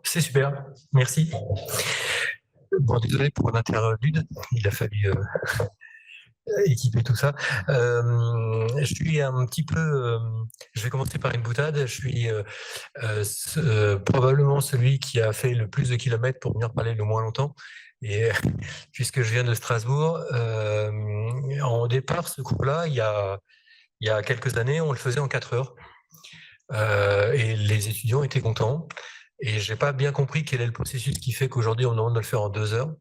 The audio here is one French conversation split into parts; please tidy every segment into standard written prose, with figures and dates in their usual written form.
C'est super, merci. Bon, désolé pour l'interlude, il a fallu équiper tout ça. Je suis un petit peu, je vais commencer par une boutade. Je suis probablement celui qui a fait le plus de kilomètres pour venir parler le moins longtemps. Et puisque je viens de Strasbourg, au départ, ce cours-là, il y a quelques années, on le faisait en 4 heures. Et les étudiants étaient contents. Et j'ai pas bien compris quel est le processus qui fait qu'aujourd'hui on demande de le faire en 2 heures.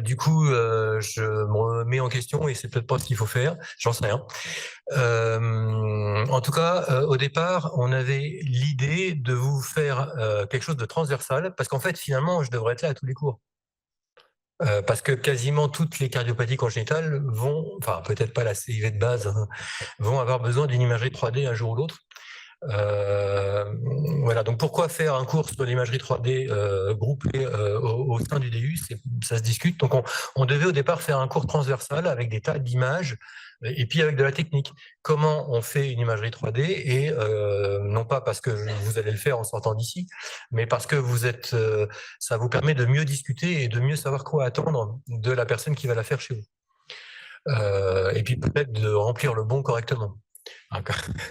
Du coup, je me remets en question et c'est peut-être pas ce qu'il faut faire, j'en sais rien. En tout cas, au départ, on avait l'idée de vous faire quelque chose de transversal, parce qu'en fait, finalement, je devrais être là à tous les cours. Parce que quasiment toutes les cardiopathies congénitales vont, enfin peut-être pas la CIV de base, hein, vont avoir besoin d'une imagerie 3D un jour ou l'autre. Voilà, donc pourquoi faire un cours sur l'imagerie 3D groupé au sein du DU, ça se discute. Donc on devait au départ faire un cours transversal avec des tas d'images et puis avec de la technique. Comment on fait une imagerie 3D et non pas parce que vous allez le faire en sortant d'ici, mais parce que ça vous permet de mieux discuter et de mieux savoir quoi attendre de la personne qui va la faire chez vous. Et puis peut-être de remplir le bon correctement.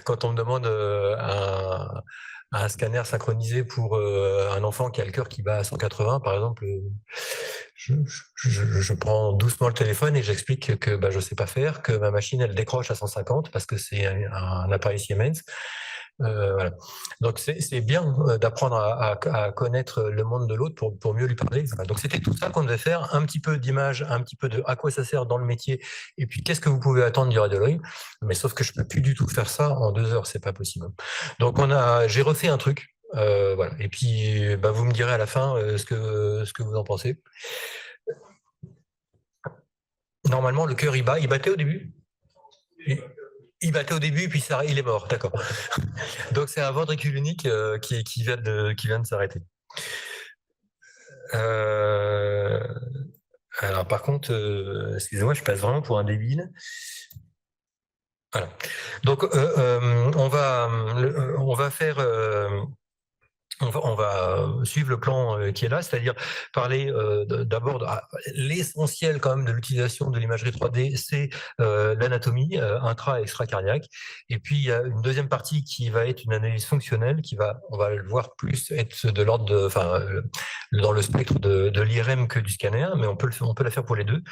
Quand on me demande un scanner synchronisé pour un enfant qui a le cœur qui bat à 180, par exemple, je prends doucement le téléphone et j'explique que je ne sais pas faire, que ma machine, elle décroche à 150 parce que c'est un appareil Siemens. Voilà. Donc c'est bien d'apprendre à connaître le monde de l'autre pour mieux lui parler. Voilà. Donc c'était tout ça qu'on devait faire, un petit peu d'image, un petit peu de à quoi ça sert dans le métier, et puis qu'est-ce que vous pouvez attendre du radiologue. Mais sauf que je peux plus du tout faire ça en 2 heures, c'est pas possible. Donc j'ai refait un truc. Voilà. Et puis vous me direz à la fin ce que vous en pensez. Normalement, le cœur il battait au début. Il battait au début, puis il est mort, d'accord. Donc c'est un ventricule unique qui vient de s'arrêter. Alors par contre, excusez-moi, je passe vraiment pour un débile. Voilà. Donc on va faire on va suivre le plan qui est là, c'est-à-dire parler d'abord de l'essentiel quand même de l'utilisation de l'imagerie 3D, c'est l'anatomie intra- et extracardiaque. Et puis il y a une deuxième partie qui va être une analyse fonctionnelle, on va le voir plus être de l'ordre dans le spectre de l'IRM que du scanner, mais on peut la faire pour les deux.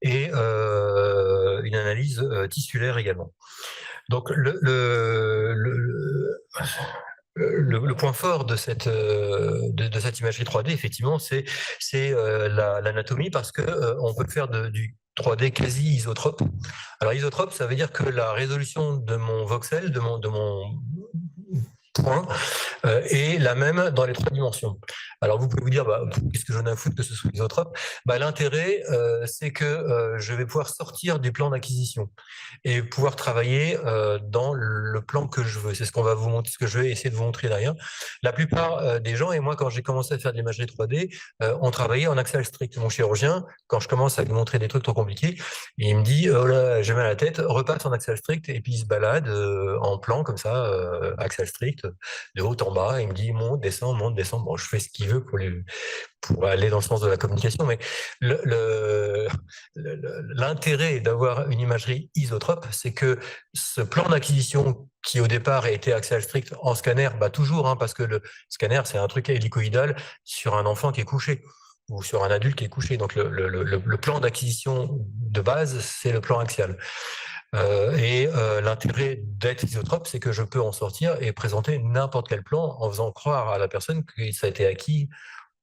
Et une analyse tissulaire également. Donc le point fort de cette imagerie 3D, effectivement, c'est l'anatomie, parce que on peut faire du 3D quasi isotrope. Alors isotrope, ça veut dire que la résolution de mon voxel, de mon point, est la même dans les 3 dimensions. Alors vous pouvez vous dire, qu'est-ce que j'en ai à foutre que ce soit isotrope? L'intérêt, c'est que je vais pouvoir sortir du plan d'acquisition et pouvoir travailler dans le plan que je veux. C'est ce qu'on va vous montrer, ce que je vais essayer de vous montrer derrière. La plupart des gens, et moi quand j'ai commencé à faire de l'imagerie 3D, on travaillait en axial strict. Mon chirurgien, quand je commence à lui montrer des trucs trop compliqués, il me dit, oh là, j'ai mal à la tête, repasse en axial strict, et puis il se balade en plan comme ça, axial strict, de haut en bas, il me dit monte, descend, monte, descend. Bon, je fais ce qu'il veut pour aller dans le sens de la communication, mais l'intérêt d'avoir une imagerie isotrope, c'est que ce plan d'acquisition qui au départ a été axial strict en scanner, toujours, hein, parce que le scanner c'est un truc hélicoïdal sur un enfant qui est couché ou sur un adulte qui est couché. Donc le plan d'acquisition de base, c'est le plan axial. L'intérêt d'être isotrope, c'est que je peux en sortir et présenter n'importe quel plan en faisant croire à la personne que ça a été acquis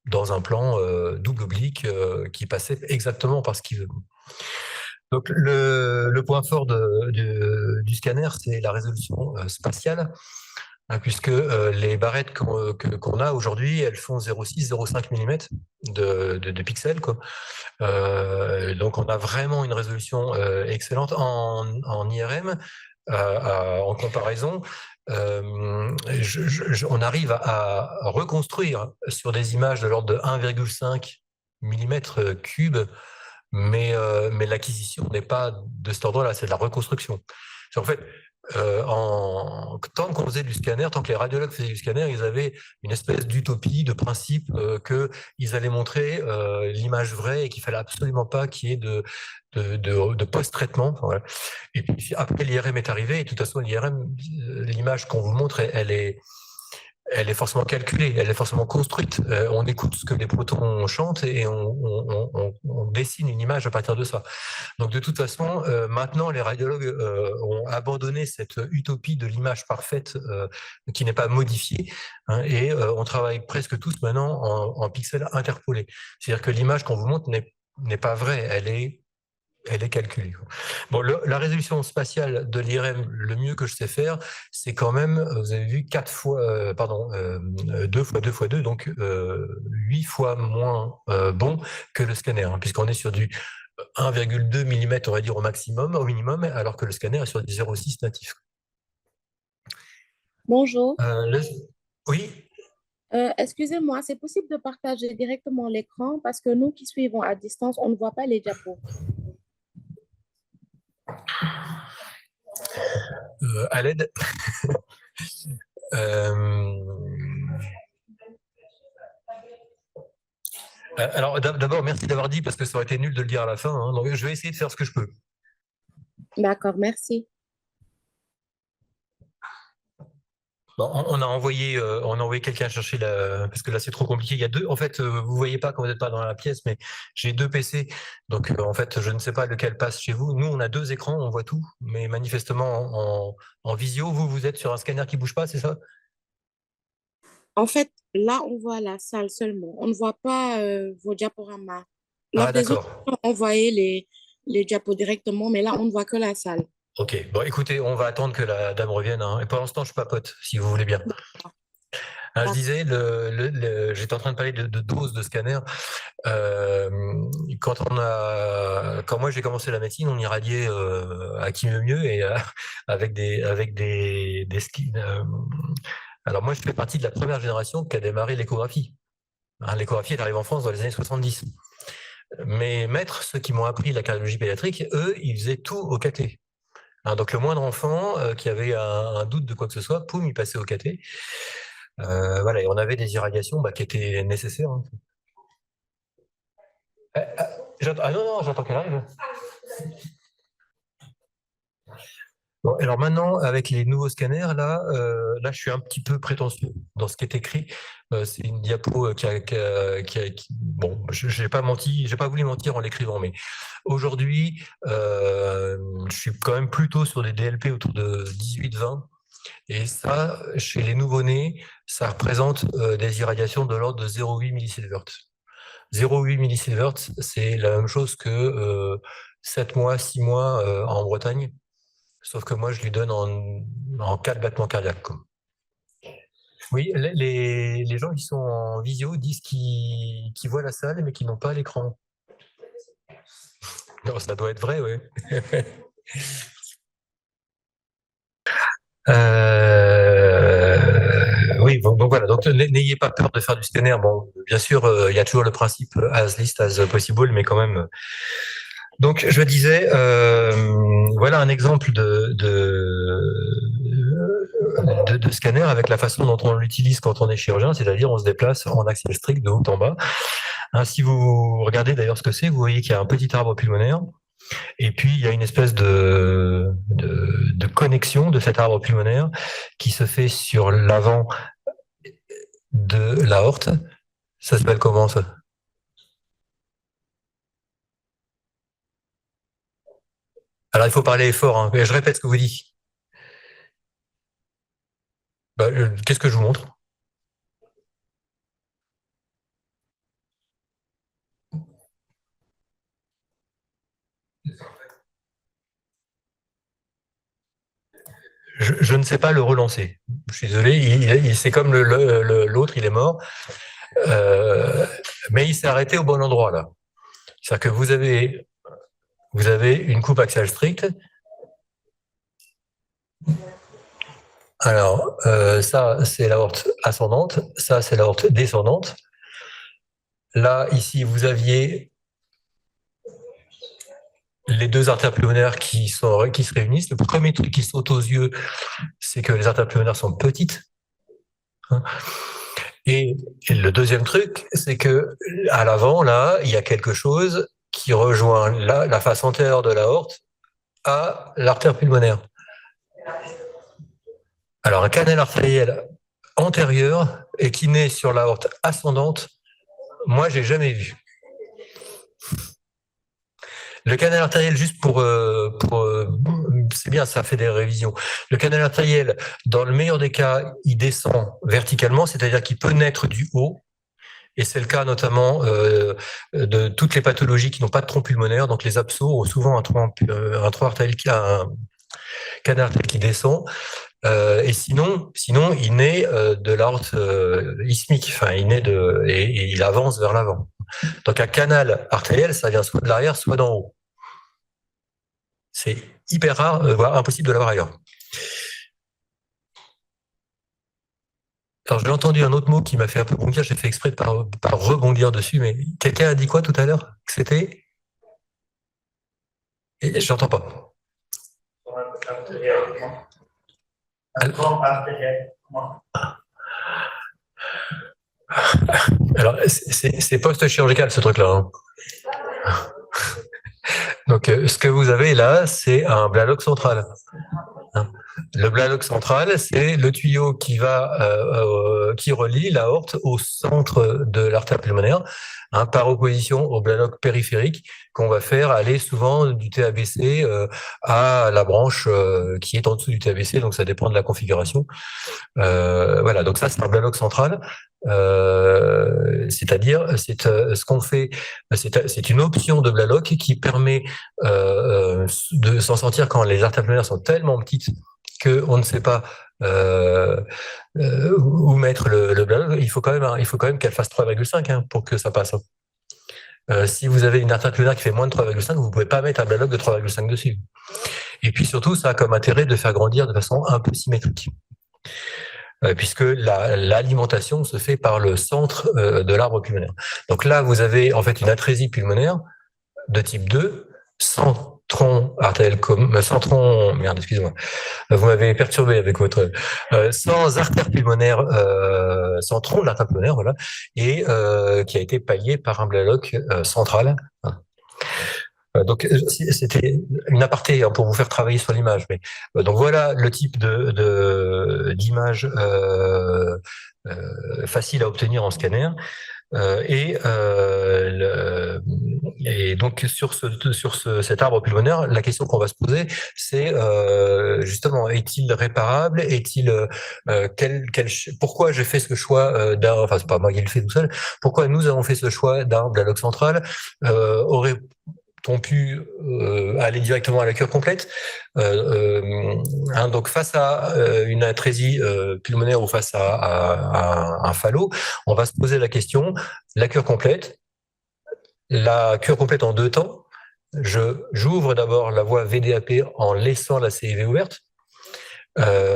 dans un plan double oblique qui passait exactement par ce qu'il veut. Donc le point fort du scanner, c'est la résolution spatiale, hein, puisque les barrettes qu'on a aujourd'hui, elles font 0,6, 0,5 mm de pixels, quoi. Donc on a vraiment une résolution excellente en IRM. En comparaison, on arrive à reconstruire sur des images de l'ordre de 1,5 mm3, mais l'acquisition n'est pas de cet ordre-là, c'est de la reconstruction. En fait, tant qu'on faisait du scanner, tant que les radiologues faisaient du scanner, ils avaient une espèce d'utopie, de principe qu'ils allaient montrer l'image vraie et qu'il fallait absolument pas qu'il y ait de post-traitement. Voilà. Et puis après l'IRM est arrivé, et de toute façon l'IRM, l'image qu'on vous montre, elle est forcément calculée, elle est forcément construite. On écoute ce que les protons chantent et on dessine une image à partir de ça. Donc de toute façon, maintenant les radiologues ont abandonné cette utopie de l'image parfaite qui n'est pas modifiée, hein, et on travaille presque tous maintenant en pixels interpolés. C'est-à-dire que l'image qu'on vous montre n'est pas vraie, elle est calculée. Bon, la résolution spatiale de l'IRM, le mieux que je sais faire, c'est quand même, vous avez vu, 2 fois 2 fois 2, donc 8 fois moins bon que le scanner, hein, puisqu'on est sur du 1,2 mm, on va dire, au minimum, alors que le scanner est sur du 0,6 natif. Bonjour. Oui. Excusez-moi, c'est possible de partager directement l'écran parce que nous qui suivons à distance, on ne voit pas les diapos. À l'aide. Alors d'abord, merci d'avoir dit, parce que ça aurait été nul de le dire à la fin, hein, donc je vais essayer de faire ce que je peux. D'accord, merci. Bon, on a envoyé quelqu'un chercher parce que là c'est trop compliqué. Il y a deux. En fait, vous voyez pas quand vous n'êtes pas dans la pièce, mais j'ai 2 PC. Donc en fait, je ne sais pas lequel passe chez vous. Nous, on a 2 écrans, on voit tout, mais manifestement en visio, vous êtes sur un scanner qui bouge pas, c'est ça? En fait, là, on voit la salle seulement. On ne voit pas vos diaporamas. Lors Ah des autres, d'accord. on voyait les diapos directement, mais là, on ne voit que la salle. Ok. Bon, écoutez, on va attendre que la dame revienne, hein. Et pour l'instant, je papote, si vous voulez bien. Je disais, j'étais en train de parler de doses de scanner. Quand moi j'ai commencé la médecine, on irradiait à qui mieux mieux et avec des skis. Alors moi je fais partie de la première génération qui a démarré l'échographie. Hein, l'échographie est arrivée en France dans les années 70. Mes maîtres, ceux qui m'ont appris la cardiologie pédiatrique, eux, ils faisaient tout au cathé. Hein, donc le moindre enfant qui avait un doute de quoi que ce soit, poum, il passait au cathé. Voilà, et on avait des irradiations qui étaient nécessaires. Hein. Ah non, j'attends qu'elle arrive. Bon, alors maintenant, avec les nouveaux scanners, là, je suis un petit peu prétentieux dans ce qui est écrit. C'est une diapo bon, je n'ai pas menti, j'ai pas voulu mentir en l'écrivant, mais aujourd'hui, je suis quand même plutôt sur des DLP autour de 18-20. Et ça, chez les nouveau-nés, ça représente des irradiations de l'ordre de 0,8 mSv. 0,8 mSv, c'est la même chose que 7 mois, 6 mois en Bretagne. Sauf que moi, je lui donne en 4 battements cardiaques. Oui, les gens qui sont en visio disent qu'ils voient la salle, mais qu'ils n'ont pas l'écran. Non, ça doit être vrai, oui. Oui, donc voilà. Donc n'ayez pas peur de faire du scanner. Bon, bien sûr, il y a toujours le principe as least as possible, mais quand même. Donc je disais, voilà un exemple de scanner avec la façon dont on l'utilise quand on est chirurgien, c'est-à-dire on se déplace en axial strict de haut en bas. Hein, si vous regardez d'ailleurs ce que c'est, vous voyez qu'il y a un petit arbre pulmonaire. Et puis, il y a une espèce de connexion de cet arbre pulmonaire qui se fait sur l'avant de l'aorte. Ça s'appelle comment, ça? Alors, il faut parler fort, hein. Je répète ce que vous dites. Qu'est-ce que je vous montre? Je ne sais pas le relancer. Je suis désolé, c'est comme l'autre, il est mort. Mais il s'est arrêté au bon endroit, là. C'est-à-dire que vous avez une coupe axiale stricte. Alors, ça, c'est l'aorte ascendante. Ça, c'est l'aorte descendante. Là, ici, vous aviez les deux artères pulmonaires qui se réunissent. Le premier truc qui saute aux yeux, c'est que les artères pulmonaires sont petites. Et le deuxième truc, c'est que à l'avant, là, il y a quelque chose qui rejoint la face antérieure de l'aorte à l'artère pulmonaire. Alors, un canal artériel antérieur et qui naît sur l'aorte ascendante, moi, j'ai jamais vu. Le canal artériel, juste c'est bien, ça fait des révisions. Le canal artériel, dans le meilleur des cas, il descend verticalement, c'est-à-dire qu'il peut naître du haut. Et c'est le cas notamment de toutes les pathologies qui n'ont pas de tronc pulmonaire. Donc les abscesses ont souvent un canal artériel qui descend. Et sinon, il naît de l'aorte isthmique. Enfin, il naît et il avance vers l'avant. Donc un canal artériel, ça vient soit de l'arrière, soit d'en haut. C'est hyper rare, voire impossible de l'avoir ailleurs. Alors j'ai entendu un autre mot qui m'a fait un peu bondir, j'ai fait exprès de pas rebondir dessus, mais quelqu'un a dit quoi tout à l'heure? Que c'était? Et j'entends pas. Alors c'est post-chirurgical ce truc-là. Hein. Donc ce que vous avez là, c'est un bladlock central. Le bladlock central, c'est le tuyau qui relie l'aorte au centre de l'artère pulmonaire, par opposition au bladlock périphérique qu'on va faire aller souvent du TABC à la branche qui est en dessous du TABC, donc ça dépend de la configuration. Voilà, donc ça c'est un bladlock central. C'est-à-dire, ce qu'on fait, c'est une option de bladlock qui permet de s'en sortir quand les artères pulmonaires sont tellement petites qu'on ne sait pas où mettre le bladlock. Il faut quand même qu'elle fasse 3,5 pour que ça passe. Si vous avez une artère pulmonaire qui fait moins de 3,5, vous pouvez pas mettre un bladlock de 3,5 dessus. Et puis surtout, ça a comme intérêt de faire grandir de façon un peu symétrique. Puisque l'alimentation se fait par le centre de l'arbre pulmonaire. Donc là, vous avez en fait une atrésie pulmonaire de type 2, sans tronc artériel sans tronc, merde, excusez-moi, vous m'avez perturbé avec votre, sans artère pulmonaire, sans tronc de l'artère pulmonaire, voilà, et qui a été pallié par un bladlock central. Donc c'était une aparté pour vous faire travailler sur l'image. Mais donc voilà le type d'image facile à obtenir en scanner. Et donc sur cet arbre pulmonaire, la question qu'on va se poser, c'est justement, est-il réparable? Est-il pourquoi j'ai fait ce choix d'un, enfin c'est pas moi qui le fais tout seul, pourquoi nous avons fait ce choix d'un bladlock central? Aurait-on pu aller directement à la cure complète? Donc face à une atrésie pulmonaire ou face à un fallo, on va se poser la question, la cure complète en 2 temps. J'ouvre d'abord la voie VDAP en laissant la CIV ouverte. Un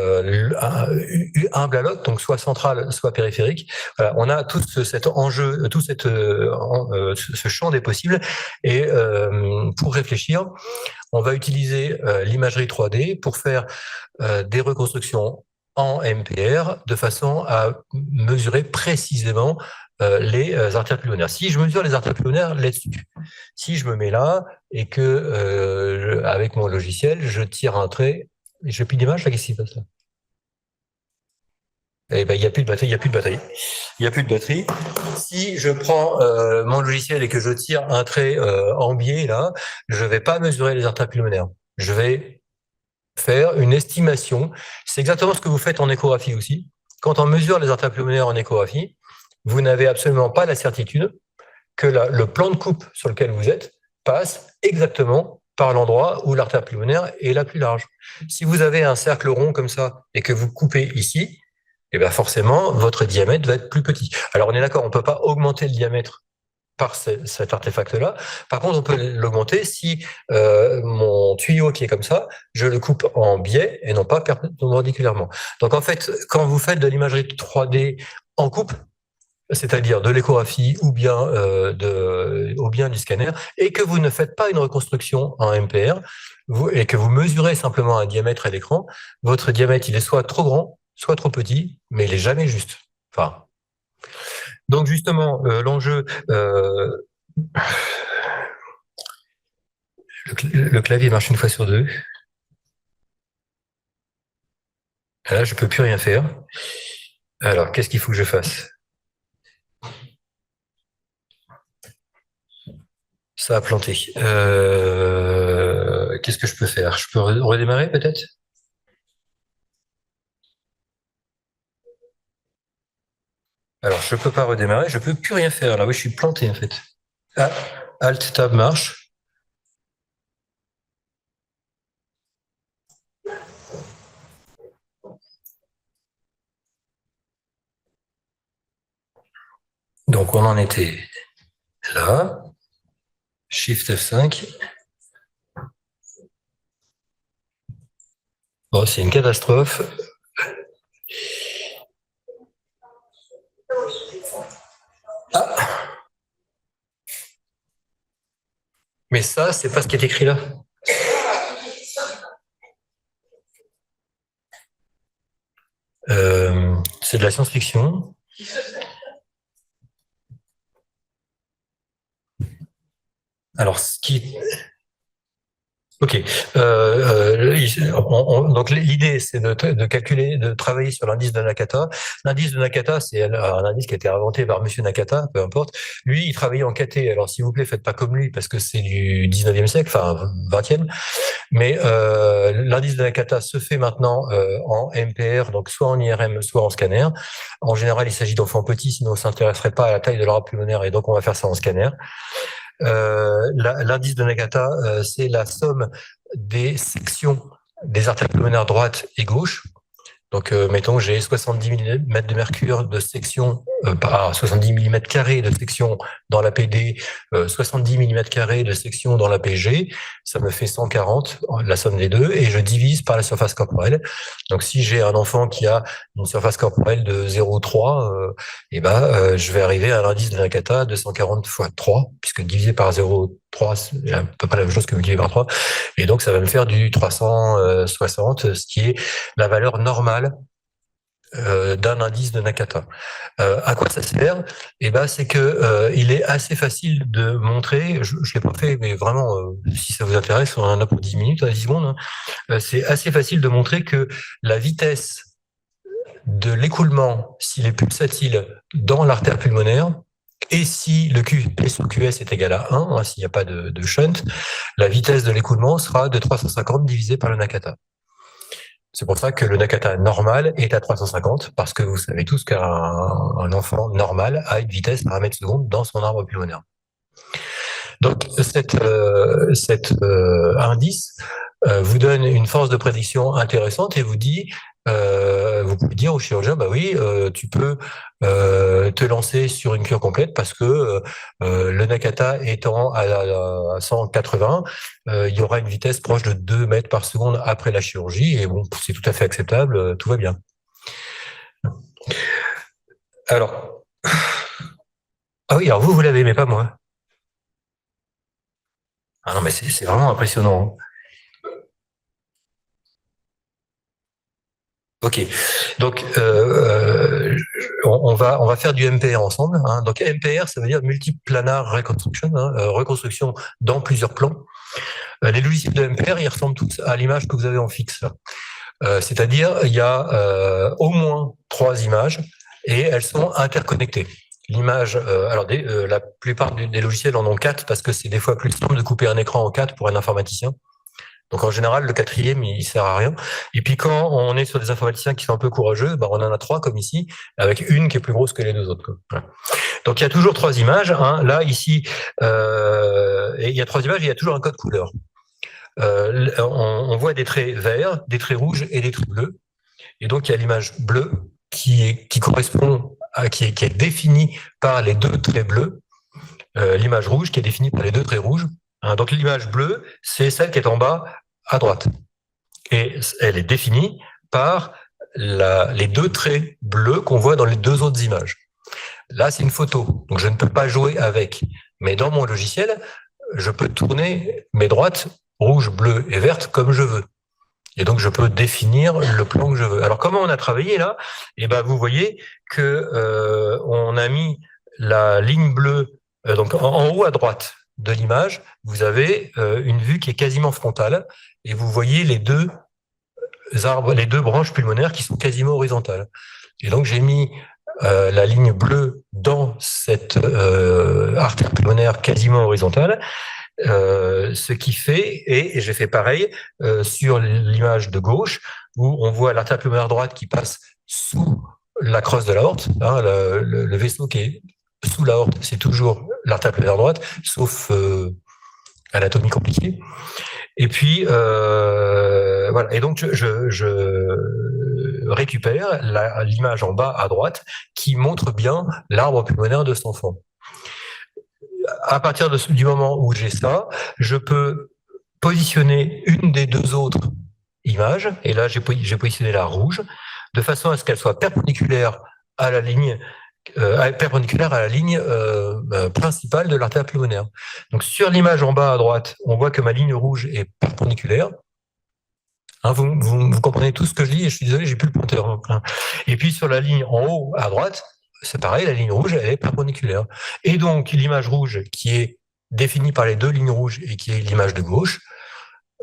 bladlock, donc soit central, soit périphérique. Voilà, on a tout cet enjeu, ce champ des possibles. Et pour réfléchir, on va utiliser l'imagerie 3D pour faire des reconstructions en MPR de façon à mesurer précisément les artères pulmonaires. Si je mesure les artères pulmonaires là-dessus, si je me mets là et que avec mon logiciel, je tire un trait. Je n'ai plus d'image, là, qu'est-ce qui se passe là? Eh ben, il n'y a plus de batterie, il n'y a plus de batterie. Il n'y a plus de batterie. Si je prends mon logiciel et que je tire un trait en biais, là, je ne vais pas mesurer les artères pulmonaires. Je vais faire une estimation. C'est exactement ce que vous faites en échographie aussi. Quand on mesure les artères pulmonaires en échographie, vous n'avez absolument pas la certitude que le plan de coupe sur lequel vous êtes passe exactement par l'endroit où l'artère pulmonaire est la plus large. Si vous avez un cercle rond comme ça et que vous coupez ici, eh bien forcément, votre diamètre va être plus petit. Alors on est d'accord, on ne peut pas augmenter le diamètre par cet artefact-là. Par contre, on peut l'augmenter si mon tuyau qui est comme ça, je le coupe en biais et non pas perpendiculairement. Donc en fait, quand vous faites de l'imagerie 3D en coupe, c'est-à-dire de l'échographie ou bien ou bien du scanner, et que vous ne faites pas une reconstruction en MPR, et que vous mesurez simplement un diamètre à l'écran, votre diamètre il est soit trop grand, soit trop petit, mais il est jamais juste. Enfin, donc justement, l'enjeu, le clavier marche une fois sur deux. Là, je peux plus rien faire. Alors, qu'est-ce qu'il faut que je fasse? Ça a planté. Qu'est-ce que je peux faire? Je peux redémarrer peut-être? Alors, je peux pas redémarrer, je peux plus rien faire. Là, oui, je suis planté en fait. Ah, Alt Tab marche. Donc, on en était là. Shift F5. Bon, c'est une catastrophe. Ah, mais ça, c'est pas ce qui est écrit là. C'est de la science-fiction. Alors, ce qui Ok. Donc l'idée, c'est de calculer, de travailler sur l'indice de Nakata. L'indice de Nakata, c'est un indice qui a été inventé par Monsieur Nakata, peu importe. Lui, il travaillait en KT. Alors, s'il vous plaît, faites pas comme lui, parce que c'est du 19e siècle, enfin 20e. Mais l'indice de Nakata se fait maintenant en MPR, donc soit en IRM, soit en scanner. En général, il s'agit d'enfants petits, sinon on s'intéresserait pas à la taille de leur pulmonaire, et donc on va faire ça en scanner. L'indice de Nakata, c'est la somme des sections des artères pulmonaires droite et gauche. Donc, mettons, j'ai 70 mm de mercure de section, 70 mm carrés de section dans la PD, 70 mm carrés de section dans la PG. Ça me fait 140, la somme des deux, et je divise par la surface corporelle. Donc, si j'ai un enfant qui a une surface corporelle de 0,3, je vais arriver à l'indice de Nakata de 140 fois 3, puisque divisé par 0,3, c'est à peu près la même chose que divisé par 3. Et donc, ça va me faire du 360, ce qui est la valeur normale d'un indice de Nakata. À quoi ça sert? C'est que il est assez facile de montrer, je l'ai pas fait, mais vraiment, si ça vous intéresse, on en a pour 10 minutes, 10 secondes, hein. C'est assez facile de montrer que la vitesse de l'écoulement, s'il est pulsatile dans l'artère pulmonaire, et si le P sur QS est égal à 1, hein, s'il n'y a pas de shunt, la vitesse de l'écoulement sera de 350 divisé par le Nakata. C'est pour ça que le Nakata normal est à 350, parce que vous savez tous qu'un enfant normal a une vitesse par mètre seconde dans son arbre pulmonaire. Donc cet indice vous donne une force de prédiction intéressante et vous dit, vous pouvez dire au chirurgien, bah oui, tu peux te lancer sur une cure complète parce que le Nakata étant à 180, il y aura une vitesse proche de 2 mètres par seconde après la chirurgie et bon, c'est tout à fait acceptable, tout va bien. Alors, ah oui, alors vous l'avez, mais pas moi. Ah non, mais c'est vraiment impressionnant. Ok, donc on va faire du MPR ensemble, hein. Donc MPR, ça veut dire multiplanar reconstruction, hein, reconstruction dans plusieurs plans. Les logiciels de MPR, ils ressemblent tous à l'image que vous avez en fixe. C'est-à-dire, il y a au moins 3 images et elles sont interconnectées. L'image, la plupart des logiciels en ont 4 parce que c'est des fois plus simple de couper un écran en 4 pour un informaticien. Donc en général, le 4e, il sert à rien. Et puis quand on est sur des informaticiens qui sont un peu courageux, on en a 3 comme ici, avec une qui est plus grosse que les 2 autres. Voilà. Donc il y a toujours 3 images. Hein. Là, ici, et il y a 3 images, et il y a toujours un code couleur. On voit des traits verts, des traits rouges et des traits bleus. Et donc il y a l'image bleue qui correspond à qui est définie par les 2 traits bleus. L'image rouge qui est définie par les 2 traits rouges. Donc l'image bleue, c'est celle qui est en bas à droite. Et elle est définie par les 2 traits bleus qu'on voit dans les 2 autres images. Là, c'est une photo, donc je ne peux pas jouer avec. Mais dans mon logiciel, je peux tourner mes droites rouges, bleues et vertes comme je veux. Et donc, je peux définir le plan que je veux. Alors, comment on a travaillé là? Eh ben, vous voyez que on a mis la ligne bleue, donc en haut à droite de l'image, vous avez une vue qui est quasiment frontale, et vous voyez les deux arbres, les deux branches pulmonaires qui sont quasiment horizontales. Et donc, j'ai mis la ligne bleue dans cette artère pulmonaire quasiment horizontale, ce qui fait, et j'ai fait pareil sur l'image de gauche, où on voit l'artère pulmonaire droite qui passe sous la crosse de l'aorte, hein, le vaisseau qui est sous l'aorte, c'est toujours l'artère pulmonaire droite, sauf anatomie compliquée. Et puis, voilà. Et donc, je récupère l'image en bas à droite qui montre bien l'arbre pulmonaire de cet enfant. À partir du moment où j'ai ça, je peux positionner une des deux autres images, et là, j'ai positionné la rouge, de façon à ce qu'elle soit perpendiculaire à la ligne principale de l'artère pulmonaire. Donc sur l'image en bas à droite, on voit que ma ligne rouge est perpendiculaire. Hein, vous comprenez tout ce que je dis, et je suis désolé, j'ai plus le pointeur. Hein. Et puis sur la ligne en haut à droite, c'est pareil, la ligne rouge, elle est perpendiculaire. Et donc l'image rouge qui est définie par les deux lignes rouges et qui est l'image de gauche,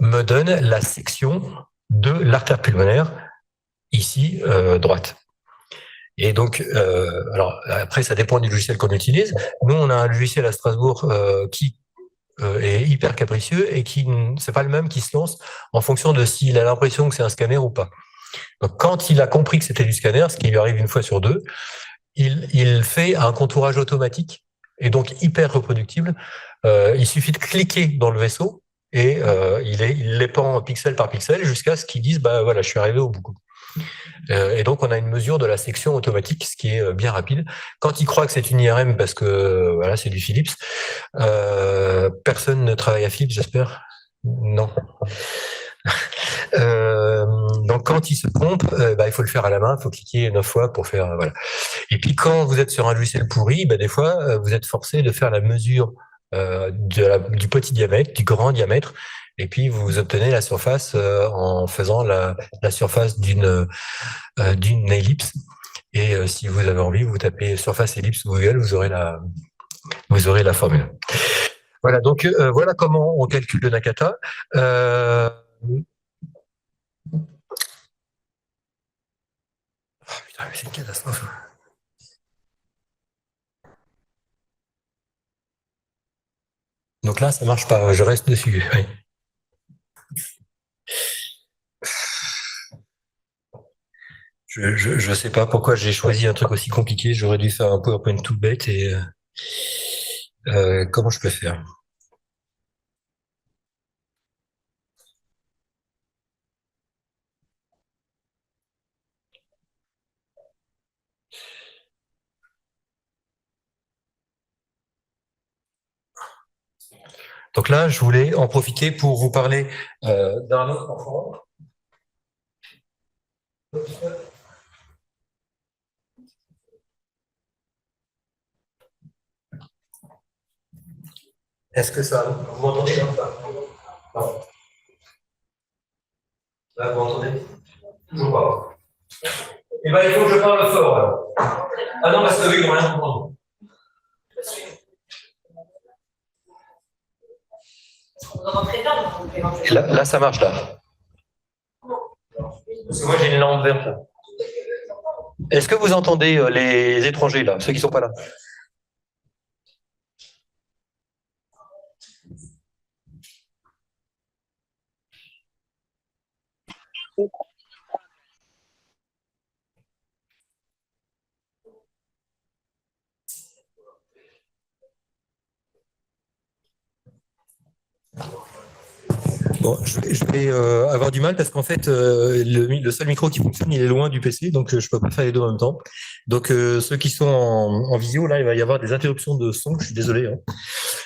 me donne la section de l'artère pulmonaire, ici, droite. Et donc, alors après, ça dépend du logiciel qu'on utilise. Nous, on a un logiciel à Strasbourg qui est hyper capricieux et qui c'est pas le même qui se lance en fonction de s'il a l'impression que c'est un scanner ou pas. Donc, quand il a compris que c'était du scanner, ce qui lui arrive une fois sur deux, il fait un contourage automatique et donc hyper reproductible. Il suffit de cliquer dans le vaisseau et il les pend pixel par pixel jusqu'à ce qu'ils disent bah voilà, je suis arrivé au bout. Et donc, on a une mesure de la section automatique, ce qui est bien rapide. Quand il croit que c'est une IRM, parce que voilà, c'est du Philips, personne ne travaille à Philips, j'espère. Non. Donc, quand il se trompe, il faut le faire à la main, il faut cliquer 9 fois pour faire. Voilà. Et puis, quand vous êtes sur un logiciel pourri, des fois, vous êtes forcé de faire la mesure du petit diamètre, du grand diamètre. Et puis, vous obtenez la surface en faisant la surface d'une ellipse. Et si vous avez envie, vous tapez surface ellipse Google, vous aurez la formule. Voilà, donc voilà comment on calcule le Nakata. Putain, mais c'est une catastrophe. Donc là, ça marche pas, je reste dessus. Oui. Je sais pas pourquoi j'ai choisi un truc aussi compliqué. J'aurais dû faire un PowerPoint tout bête et comment je peux faire? Donc là, je voulais en profiter pour vous parler d'un autre enfant. Est-ce que ça... Vous m'entendez là? Non. Là, vous m'entendez? Toujours pas. Eh bien, il faut que je parle fort. Alors. Ah non, parce que eux, ils n'ont rien compris. Là, ça marche, là. Parce que moi, j'ai une lampe verte. Là. Est-ce que vous entendez les étrangers, là, ceux qui ne sont pas là? Bon, je vais avoir du mal parce qu'en fait, le seul micro qui fonctionne, il est loin du PC, donc je peux pas faire les deux en même temps. Donc ceux qui sont en visio, là, il va y avoir des interruptions de son, je suis désolé. Hein.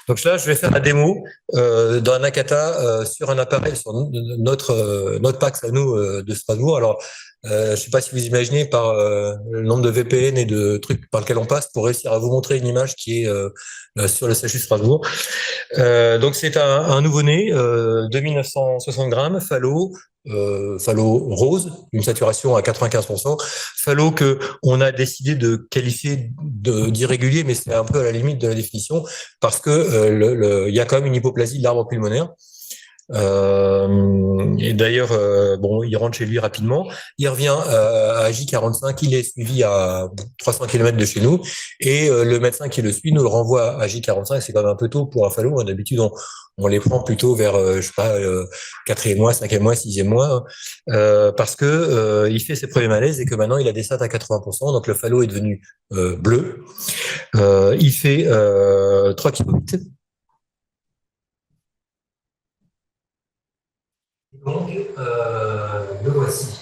Donc là, je vais faire la démo d'un Nakata sur un appareil, sur notre PAX à nous de Strasbourg. Alors, Je ne sais pas si vous imaginez par le nombre de VPN et de trucs par lesquels on passe pour réussir à vous montrer une image qui est sur le CHU Strasbourg. Donc c'est un nouveau-né de 1960 grammes, phallo rose, une saturation à 95%, phallo que on a décidé de qualifier d'irrégulier, mais c'est un peu à la limite de la définition parce que il y a quand même une hypoplasie de l'arbre pulmonaire. Et d'ailleurs, bon, il rentre chez lui rapidement. Il revient à J45. Il est suivi à 300 km de chez nous. Et le médecin qui le suit nous le renvoie à J45. C'est quand même un peu tôt pour un phallo. D'habitude, on les prend plutôt vers, je sais pas, quatrième mois, cinquième mois, sixième mois, parce que il fait ses premiers malaises et que maintenant il a des stats à 80%. Donc le phallo est devenu bleu. Il fait 3 km. Donc, le voici.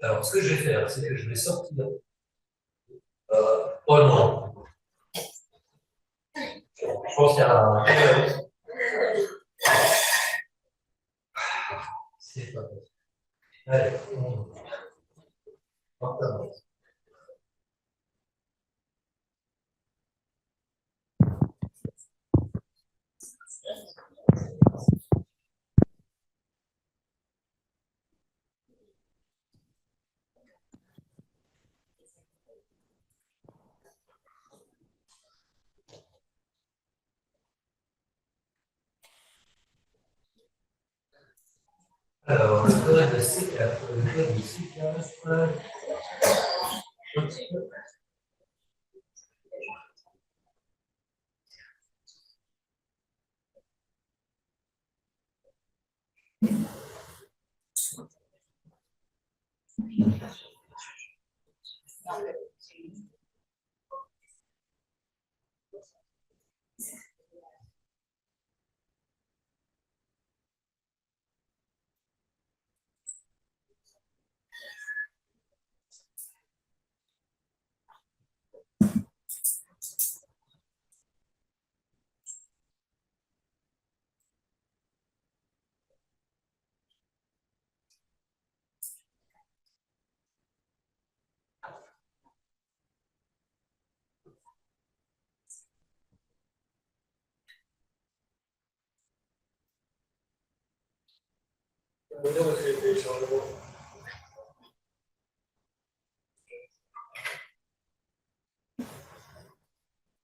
Alors, ce que je vais faire, c'est que je vais sortir. Oh non. Je pense qu'il y a un. C'est pas possible. Allez, on. Alors, le code de C4, le code de C4.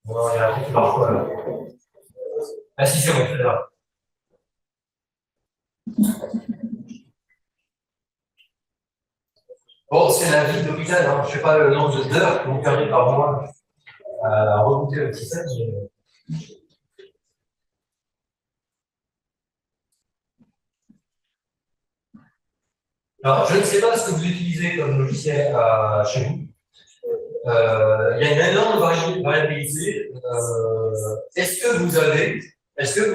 Bon, il y a un truc qui marche pas là. Ah si, c'est bon, c'est là. Bon, c'est la vie d'hôpital, hein. Je ne sais pas le nombre d'heures que vous perdez par mois à rebooter le système. Alors, je ne sais pas ce que vous utilisez comme logiciel chez vous. Il y a une énorme variabilité. Est-ce que vous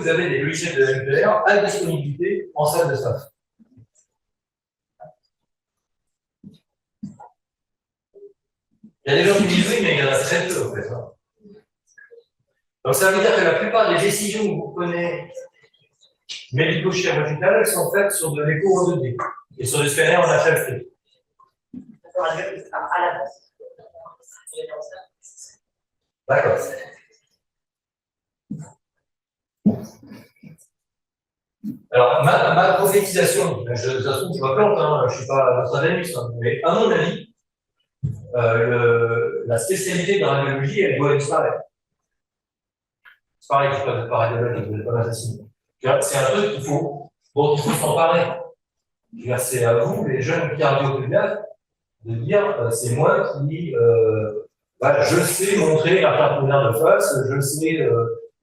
avez des logiciels de MPR à disponibilité en salle de staff? Il y a des gens qui disent oui, mais il y en a très peu en fait. Hein. Donc ça veut dire que la plupart des décisions que vous prenez médico-chirurgicales sont faites sur de l'écho en 2D et sur des scanners en HLT. D'accord. Alors, ma prophétisation, de toute façon, je me plante, hein, je ne suis pas Nostradamus, hein, mais à mon avis, la spécialité de la radiologie, elle doit disparaître. C'est pareil, je ne suis pas radiologue, je ne vais pas m'assassiner. C'est un truc dont il faut s'emparer. C'est à vous, les jeunes cardiopédiatres, de dire c'est moi qui voilà, je sais montrer la carte pulmonaire de face, je sais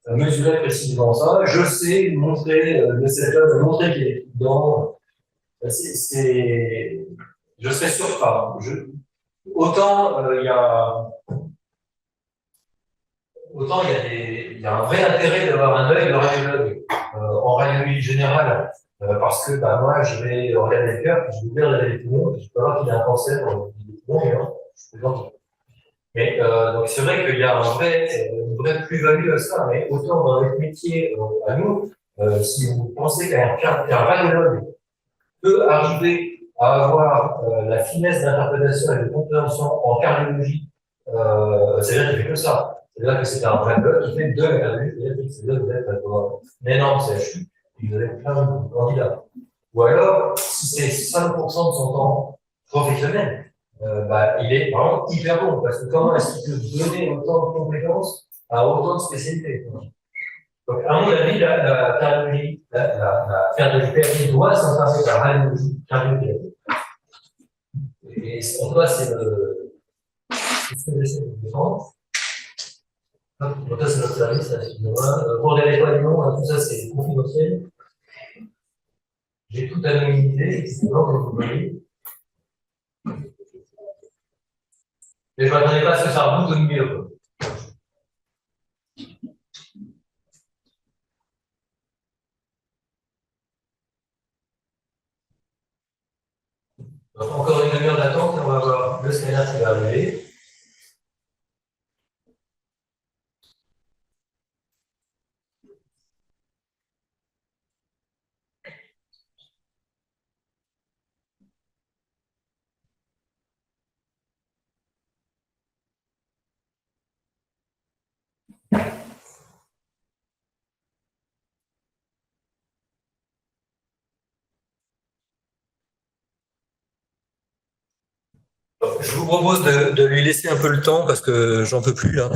mesurer précisément ça, je sais montrer le setup, montrer qu'il est dedans. Je serais sûr pas. Autant il y a un vrai intérêt d'avoir un œil de radiologue en radiologie générale. Parce que bah, moi, je vais regarder le cœur, je vais bien regarder les poumons, je peux voir qu'il y a un cancer des poumons, mais donc c'est vrai qu'il y a une vraie plus-value à ça, mais autant dans notre métier à nous, si vous pensez qu'un radiologue peut arriver à avoir la finesse d'interprétation et de compréhension en cardiologie, c'est-à-dire qu'il fait que ça. C'est-à-dire que c'est un vrai bloc qui fait de la cardiologie, c'est-à-dire que vous êtes dans un énorme CHU et vous avez plein de candidats. Ou alors, si c'est 5% de son temps professionnel, il est vraiment hyper bon, parce que comment est-ce qu'il peut donner autant de compétences à autant de spécialités? Donc, à mon avis, la cardiologie, la cardiologie pédiatrique doit s'interroger par la radiologie cardiologique. Et en tout cas, c'est ce que j'essaie de défendre. Donc, ça, c'est notre service, excusez-moi. Pour les déploiements, tout ça, c'est confidentiel. J'ai tout anonymisé, effectivement, comme vous voyez. Mais je ne m'attendais pas à ce que ça reboot au milieu. Donc, encore une demi-heure d'attente et on va voir le scanner qui va arriver. Je vous propose de lui laisser un peu le temps parce que j'en peux plus là.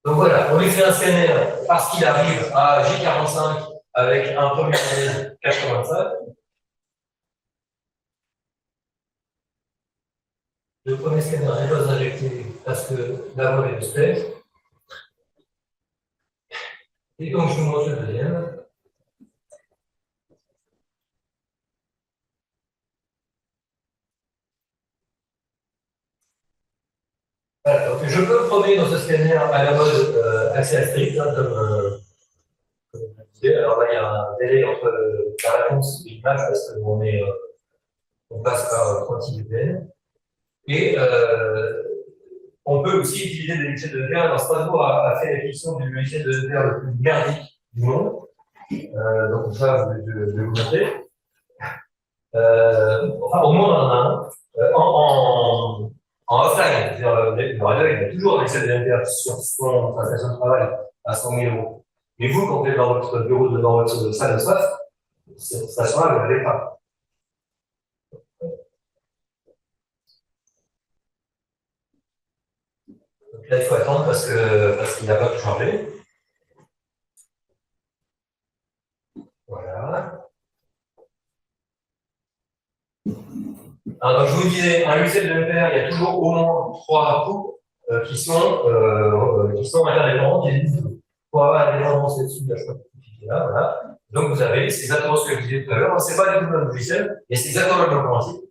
Donc voilà, on lui fait un scanner parce qu'il arrive à J45 avec un premier scanner 85. Le premier scanner n'est pas injecté parce que la voie est de spectre. Et donc je vous montre le deuxième. Voilà, donc je peux me promener dans ce scanner à la mode accès strict, hein, comme je disais. Alors là, il y a un délai entre la réponse et l'image parce qu'on passe par quanti-VPN. Et on peut aussi utiliser des logiciels de VR. Alors, Strasbourg a fait l'acquisition du logiciel de VR le plus merdique du monde. Donc, ça, je vais vous montrer. Enfin, au moins, on en a un. En offline, c'est-à-dire, le radio, il a toujours un logiciel de VR sur son station de travail à 100 000 euros. Mais vous, quand vous êtes dans votre bureau, dans votre salle de staff, cette station-là, vous ne l'avez pas. Donc là, il faut attendre parce qu'il n'a pas tout changé. Voilà. Alors, je vous disais, un logiciel de MPR, il y a toujours au moins 3 coupes qui sont interdépendantes. Il y a des pour avoir la dépendance là-dessus, là, je crois que là, voilà. Donc, vous avez, c'est exactement ce que je disais tout à l'heure, c'est pas du tout le même logiciel, mais c'est exactement le même principe.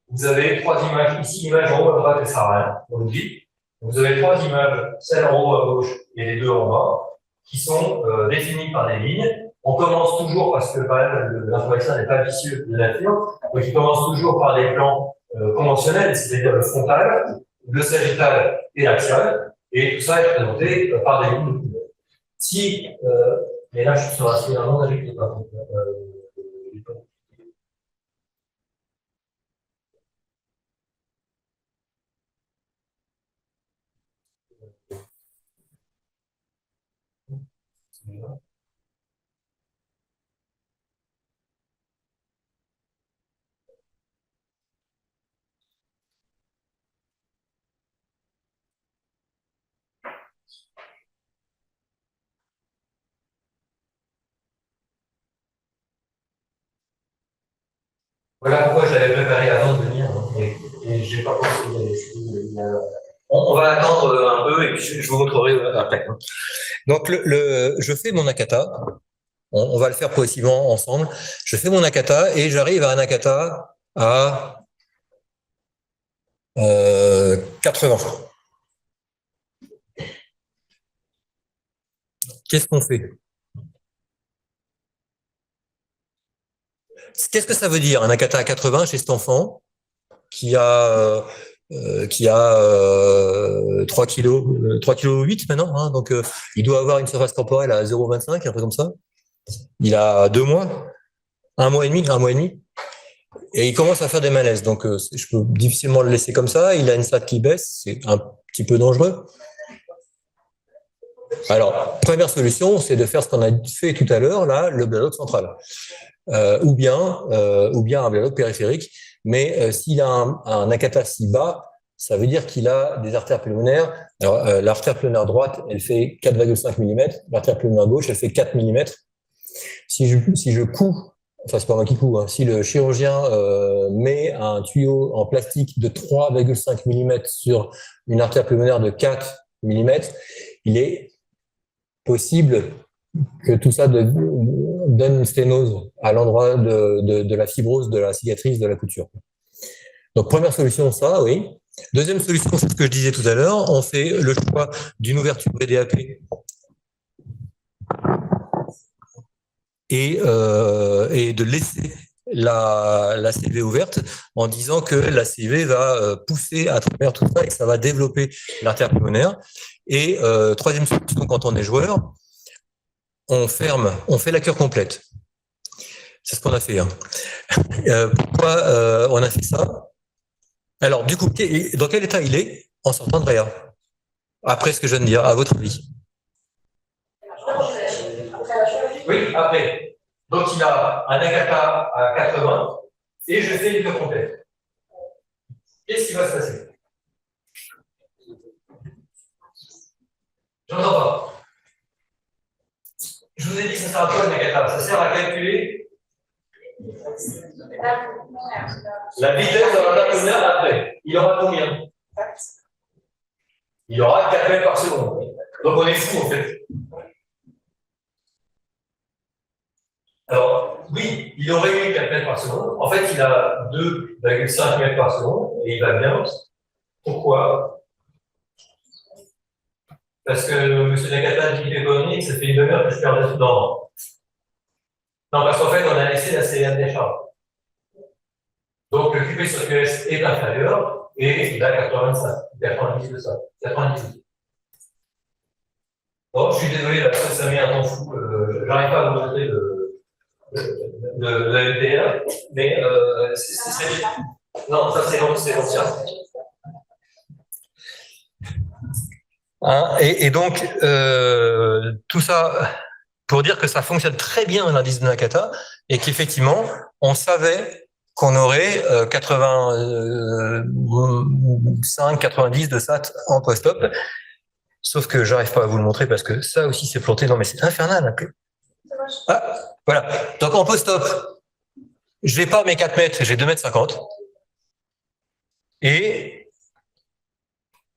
Vous avez 3 images, ici, l'image en haut à droite, elle sert à rien, on l'oublie. Vous avez 3 images, celle en haut à gauche et les deux en bas, qui sont définies par des lignes. On commence toujours, parce que quand même, l'informaticien n'est pas vicieux de nature, donc il commence toujours par des plans conventionnels, c'est-à-dire le frontal, le sagittal et l'axial, et tout ça est présenté par des lignes de couleur. Si, mais là je suis sur un scanner non injecté par contre, voilà pourquoi j'avais préparé avant de venir, hein, et j'ai pas pensé y aller. On va attendre un peu et puis je vous montrerai après. Donc, je fais mon Akata. On va le faire progressivement ensemble. Je fais mon Akata et j'arrive à un Akata à 80. Qu'est-ce qu'on fait? Qu'est-ce que ça veut dire, un Nakata à 80 chez cet enfant qui a 3 kilos, 3 kg 8 maintenant, hein, donc il doit avoir une surface corporelle à 0,25, un peu comme ça. Il a 2 mois, 1 mois et demi, et il commence à faire des malaises. Donc je peux difficilement le laisser comme ça. Il a une SAT qui baisse, c'est un petit peu dangereux. Alors, première solution, c'est de faire ce qu'on a fait tout à l'heure, là, le bloc central, ou bien un bloc périphérique. Mais s'il a un Nakata si bas, ça veut dire qu'il a des artères pulmonaires. Alors, l'artère pulmonaire droite, elle fait 4,5 mm. L'artère pulmonaire gauche, elle fait 4 mm. Si je couds, enfin c'est pas moi qui couds, hein, si le chirurgien met un tuyau en plastique de 3,5 mm sur une artère pulmonaire de 4 mm, il est possible que tout ça donne une sténose à l'endroit de la fibrose, de la cicatrice, de la couture. Donc, première solution, ça, oui. Deuxième solution, c'est ce que je disais tout à l'heure, on fait le choix d'une ouverture BDAP et de laisser la CV ouverte en disant que la CV va pousser à travers tout ça et que ça va développer l'artère pulmonaire. Et troisième solution, quand on est joueur, on fait la cure complète. C'est ce qu'on a fait. Hein. Pourquoi on a fait ça? Alors, du coup, dans quel état il est en sortant de réa? Après ce que je viens de dire, à votre avis? Oui, après. Donc, il a un Nakata à 80 et je fais une cure complète. Qu'est-ce qui va se passer? J'entends pas. Je vous ai dit que ça sert à quoi le Nakata? Ça sert à calculer la vitesse de l'artère pulmonaire après. Il aura combien? Il aura 4 mètres par seconde. Donc on est fou en fait. Alors, oui, il aurait eu 4 mètres par seconde. En fait, il a 2,5 mètres par seconde et il va bien. Pourquoi? Parce que M. Nakata dit qu'il est connu, que ça fait une demi-heure que je perds des dents. Non, parce qu'en fait, on a laissé la CM décharge. Donc, le QP sur QS est inférieur et il a 85, 90 de ça. 90. Bon, je suis désolé, là, ça met un temps fou. J'arrive pas à vous montrer le LPR, mais c'est. Non, ça c'est l'ancien. Hein, et donc, tout ça pour dire que ça fonctionne très bien l'indice de Nakata et qu'effectivement, on savait qu'on aurait 85, 90 de SAT en post-op. Sauf que j'arrive pas à vous le montrer parce que ça aussi c'est planté. Non, mais c'est infernal. Ah, voilà. Donc en post-op, je vais pas à mes 4 mètres, j'ai 2,50 m.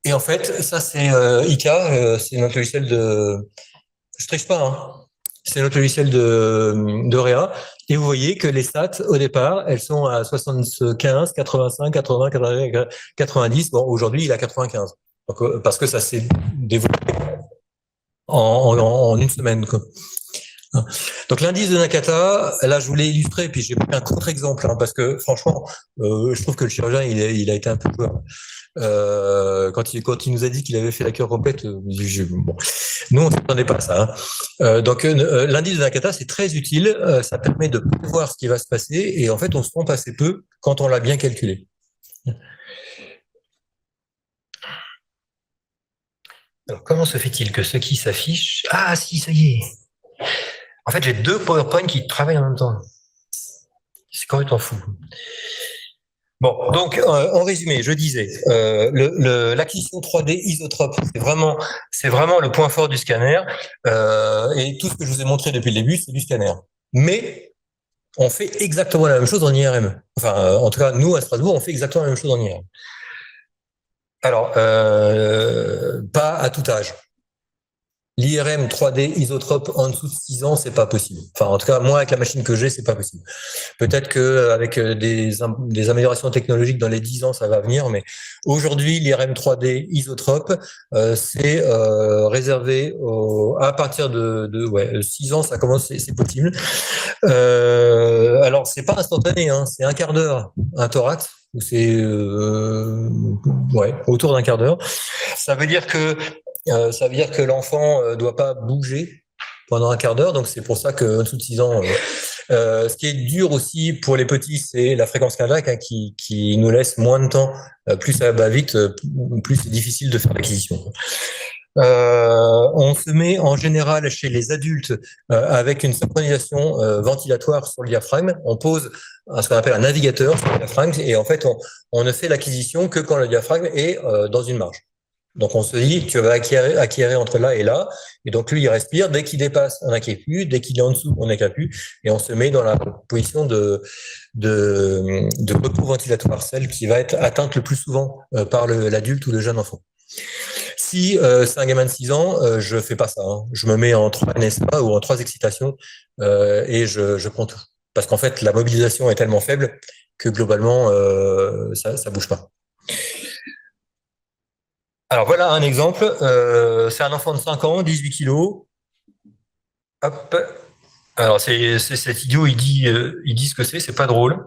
Et en fait, ça c'est ICA, c'est notre logiciel de. Je triche pas, hein. C'est notre logiciel de Réa. Et vous voyez que les stats, au départ, elles sont à 75, 85, 80, 90. Bon, aujourd'hui, il a 95. Donc, parce que ça s'est développé en une semaine, quoi. Donc l'indice de Nakata, là je voulais illustrer, puis j'ai pris un contre-exemple, hein, parce que franchement, je trouve que le chirurgien il a été un peu joueur. Quand il nous a dit qu'il avait fait la cure complète, bon, nous on ne s'attendait pas à ça. Hein. Donc l'indice de Nakata c'est très utile, ça permet de voir ce qui va se passer et en fait on se trompe assez peu quand on l'a bien calculé. Alors comment se fait-il que ce qui s'affiche... Ah si, ça y est. En fait j'ai 2 PowerPoint qui travaillent en même temps. C'est complètement fou. Bon, donc en résumé, je disais, l'acquisition 3D isotrope, c'est vraiment le point fort du scanner. Et tout ce que je vous ai montré depuis le début, c'est du scanner. Mais on fait exactement la même chose en IRM. Enfin, en tout cas, nous à Strasbourg, on fait exactement la même chose en IRM. Alors, pas à tout âge. l'IRM 3D isotrope en dessous de 6 ans, c'est pas possible. Enfin, en tout cas, moi, avec la machine que j'ai, c'est pas possible. Peut-être qu'avec des améliorations technologiques dans les 10 ans, ça va venir, mais aujourd'hui, l'IRM 3D isotrope, c'est réservé à partir de 6 ans, ça commence, c'est possible. Alors, c'est pas instantané, hein, c'est un quart d'heure, un thorax, c'est autour d'un quart d'heure. Ça veut dire que l'enfant doit pas bouger pendant un quart d'heure, donc c'est pour ça qu'en dessous de 6 ans. Ce qui est dur aussi pour les petits, c'est la fréquence cardiaque, hein, qui nous laisse moins de temps. Plus ça va vite, plus c'est difficile de faire l'acquisition. On se met en général chez les adultes avec une synchronisation ventilatoire sur le diaphragme. On pose ce qu'on appelle un navigateur sur le diaphragme et en fait on ne fait l'acquisition que quand le diaphragme est dans une marge. Donc on se dit tu vas acquérir entre là et là, et donc lui il respire, dès qu'il dépasse on n'inquiète plus, dès qu'il est en dessous on n'inquiète plus, et on se met dans la position de repos ventilatoire, celle qui va être atteinte le plus souvent par l'adulte ou le jeune enfant. Si c'est un gamin de 6 ans, je fais pas ça. Hein. Je me mets en 3 NSA ou en 3 excitations et je prends tout. Parce qu'en fait, la mobilisation est tellement faible que globalement, ça bouge pas. Alors voilà un exemple. C'est un enfant de 5 ans, 18 kilos. Hop. Alors c'est cet idiot, il dit ce que c'est pas drôle.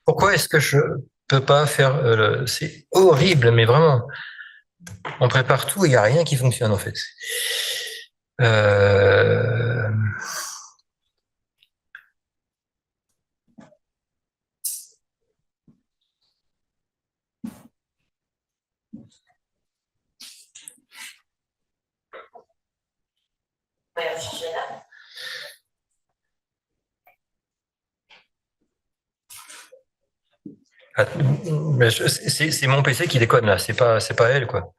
Pourquoi est-ce que je peux pas faire c'est horrible, mais vraiment. On prépare tout et il n'y a rien qui fonctionne en fait. C'est mon PC qui déconne là, c'est pas elle quoi.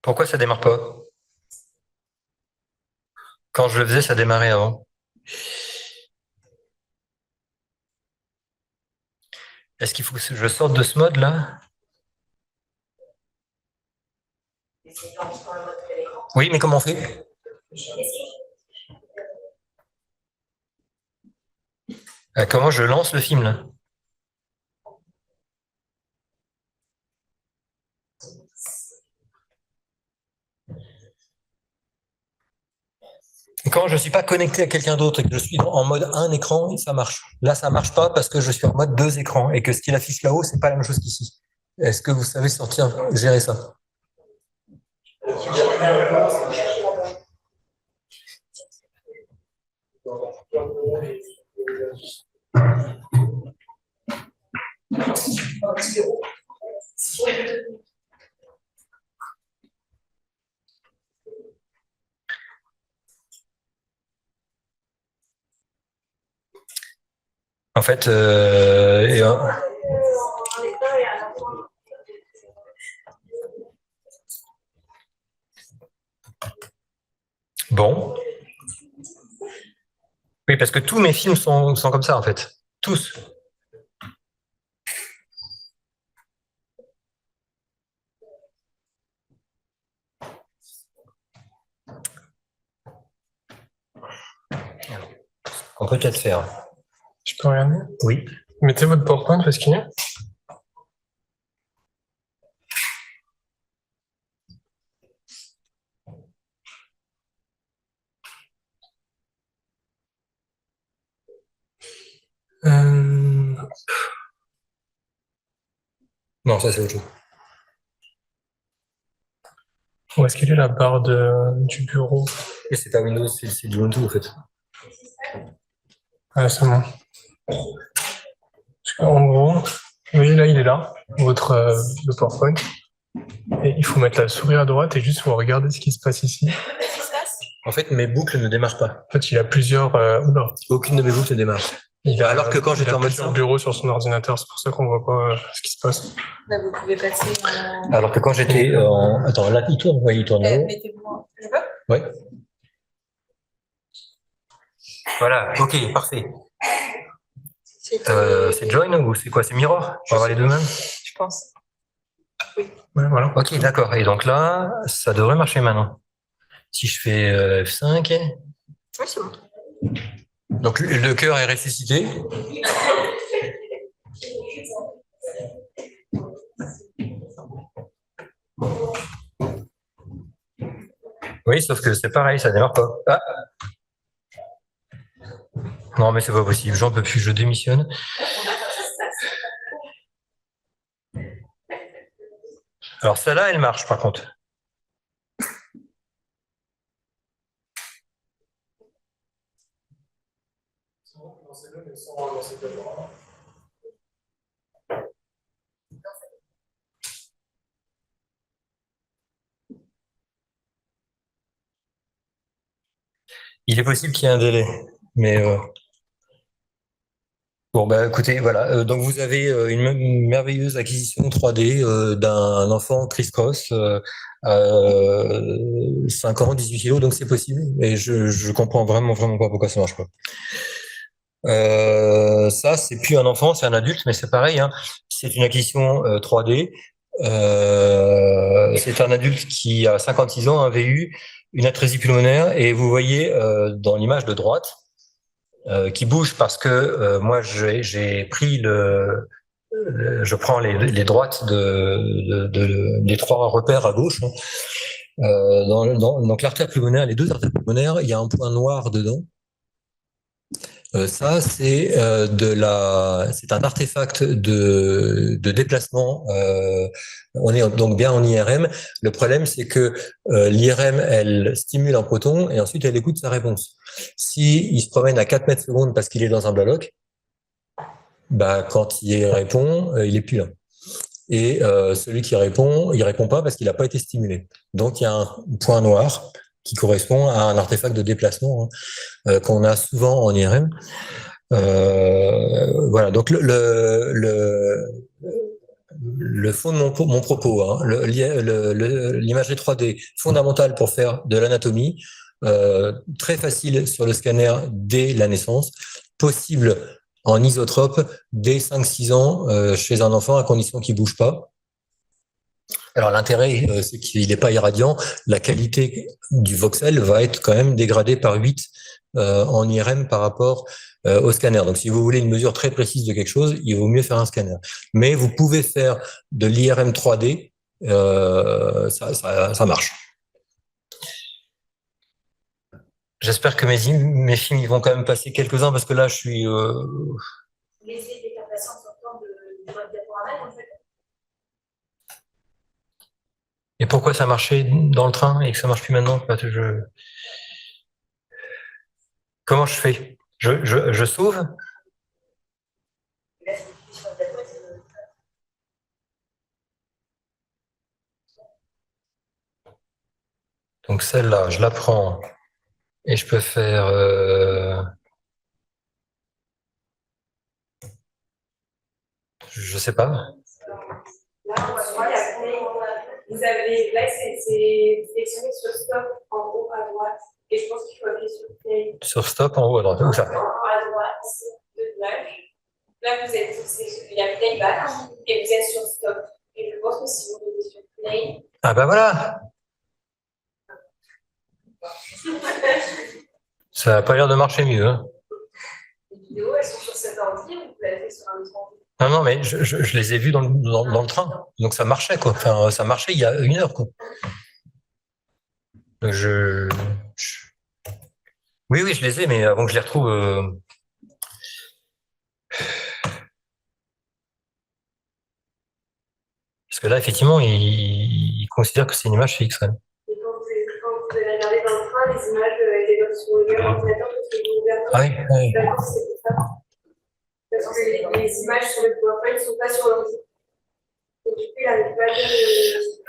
Pourquoi ça démarre pas? Quand je le faisais, ça démarrait avant. Est-ce qu'il faut que je sorte de ce mode là? Oui, mais comment on fait? Comment je lance le film là? Quand je ne suis pas connecté à quelqu'un d'autre et que je suis en mode un écran, ça marche. Là, ça marche pas parce que je suis en mode 2 écrans et que ce qu'il affiche là-haut, c'est pas la même chose qu'ici. Est-ce que vous savez gérer ça? En fait, bon. Oui, parce que tous mes films sont comme ça, en fait. Tous. On peut peut-être faire. Je peux regarder? Oui. Mettez votre PowerPoint parce qu'il y a. Non, ça c'est autre chose. Où est-ce qu'elle est la barre du bureau? Et c'est pas Windows, c'est du Ubuntu en fait. Ah, c'est bon. En gros, vous voyez là, il est là, le PowerPoint. Et il faut mettre la souris à droite et juste faut regarder ce qui se passe ici. En fait, mes boucles ne démarrent pas. En fait, il a plusieurs. Oula. Aucune de mes boucles ne démarre. Alors que quand j'étais en mode bureau sur son ordinateur, c'est pour ça qu'on voit pas ce qui se passe. Là, vous pouvez passer en... Alors que quand j'étais en... Attends, là, il tourne, oui, il tourne là-haut. Mettez-vous... Je peux? Oui. Voilà, ok, parfait. C'est join ou c'est quoi? C'est mirror? On va voir les deux mêmes? Je pense. Ouais, voilà. Ok, d'accord. Et donc là, ça devrait marcher maintenant. Si je fais F5, Oui, c'est bon. donc le cœur est ressuscité. Oui, sauf que c'est pareil, ça démarre pas. Ah. Non, mais c'est pas possible, j'en peux plus, je démissionne. Alors celle-là, elle marche par contre. Il est possible qu'il y ait un délai, mais bon, bah écoutez, voilà. Donc vous avez une merveilleuse acquisition 3D d'un enfant criss-cross, 5 ans, 18 kilos, donc c'est possible. Et je comprends vraiment pas pourquoi ça marche pas. Ça, c'est plus un enfant, c'est un adulte, mais c'est pareil, hein. C'est une acquisition 3D. C'est un adulte qui a 56 ans avait eu une atrésie pulmonaire et vous voyez dans l'image de droite qui bouge parce que moi j'ai pris je prends les droites des trois repères à gauche. Hein. Donc l'artère pulmonaire, les deux artères pulmonaires, il y a un point noir dedans. Ça, c'est un artefact de déplacement. On est donc bien en IRM. Le problème, c'est que l'IRM, elle stimule un proton et ensuite elle écoute sa réponse. Si il se promène à 4 mètres secondes parce qu'il est dans un bloc, bah quand il répond, il est plus là. Et celui qui répond, il répond pas parce qu'il n'a pas été stimulé. Donc il y a un point noir qui correspond à un artefact de déplacement qu'on a souvent en IRM. Voilà, donc le fond de mon propos, hein, l'imagerie 3D fondamentale pour faire de l'anatomie, très facile sur le scanner dès la naissance, possible en isotrope dès 5-6 ans chez un enfant à condition qu'il bouge pas. Alors l'intérêt, c'est qu'il n'est pas irradiant. La qualité du voxel va être quand même dégradée par 8 en IRM par rapport au scanner. Donc si vous voulez une mesure très précise de quelque chose, il vaut mieux faire un scanner. Mais vous pouvez faire de l'IRM 3D, ça marche. J'espère que mes films ils vont quand même passer quelques-uns parce que là je suis... Laisser des patients sortant de diaporama, en fait. Et pourquoi ça marchait dans le train et que ça marche plus maintenant? Comment je fais? Je sauve? Donc celle-là, je la prends et je peux faire... Je sais pas. Là, on va voir la play. Vous avez, là, c'est sélectionné sur stop en haut à droite. Et je pense qu'il faut appuyer sur play. Sur stop en haut à droite. Où ça? En haut à droite de l'image. Là, vous êtes, il y a playback et vous êtes sur stop. Et je pense que si vous mettez sur play. Ah bah voilà! Ça n'a pas l'air de marcher mieux. Hein. Les vidéos, elles sont sur cet ordi ou vous l'avez fait sur un autre ordi? Non, mais je les ai vus dans le train. Donc ça marchait, quoi. Enfin, ça marchait il y a 1 heure, quoi. Donc oui, je les ai, mais avant que je les retrouve. Parce que là, effectivement, il considère que c'est une image fixe. Et quand vous allez regarder dans le train, les images étaient sur le même ordinateur parce que vous ouvert. Ah oui. D'accord, c'est pour ça. Parce que les images sur le PowerPoint ne sont pas sur l'ordi. Et du coup, il n'arrive pas de...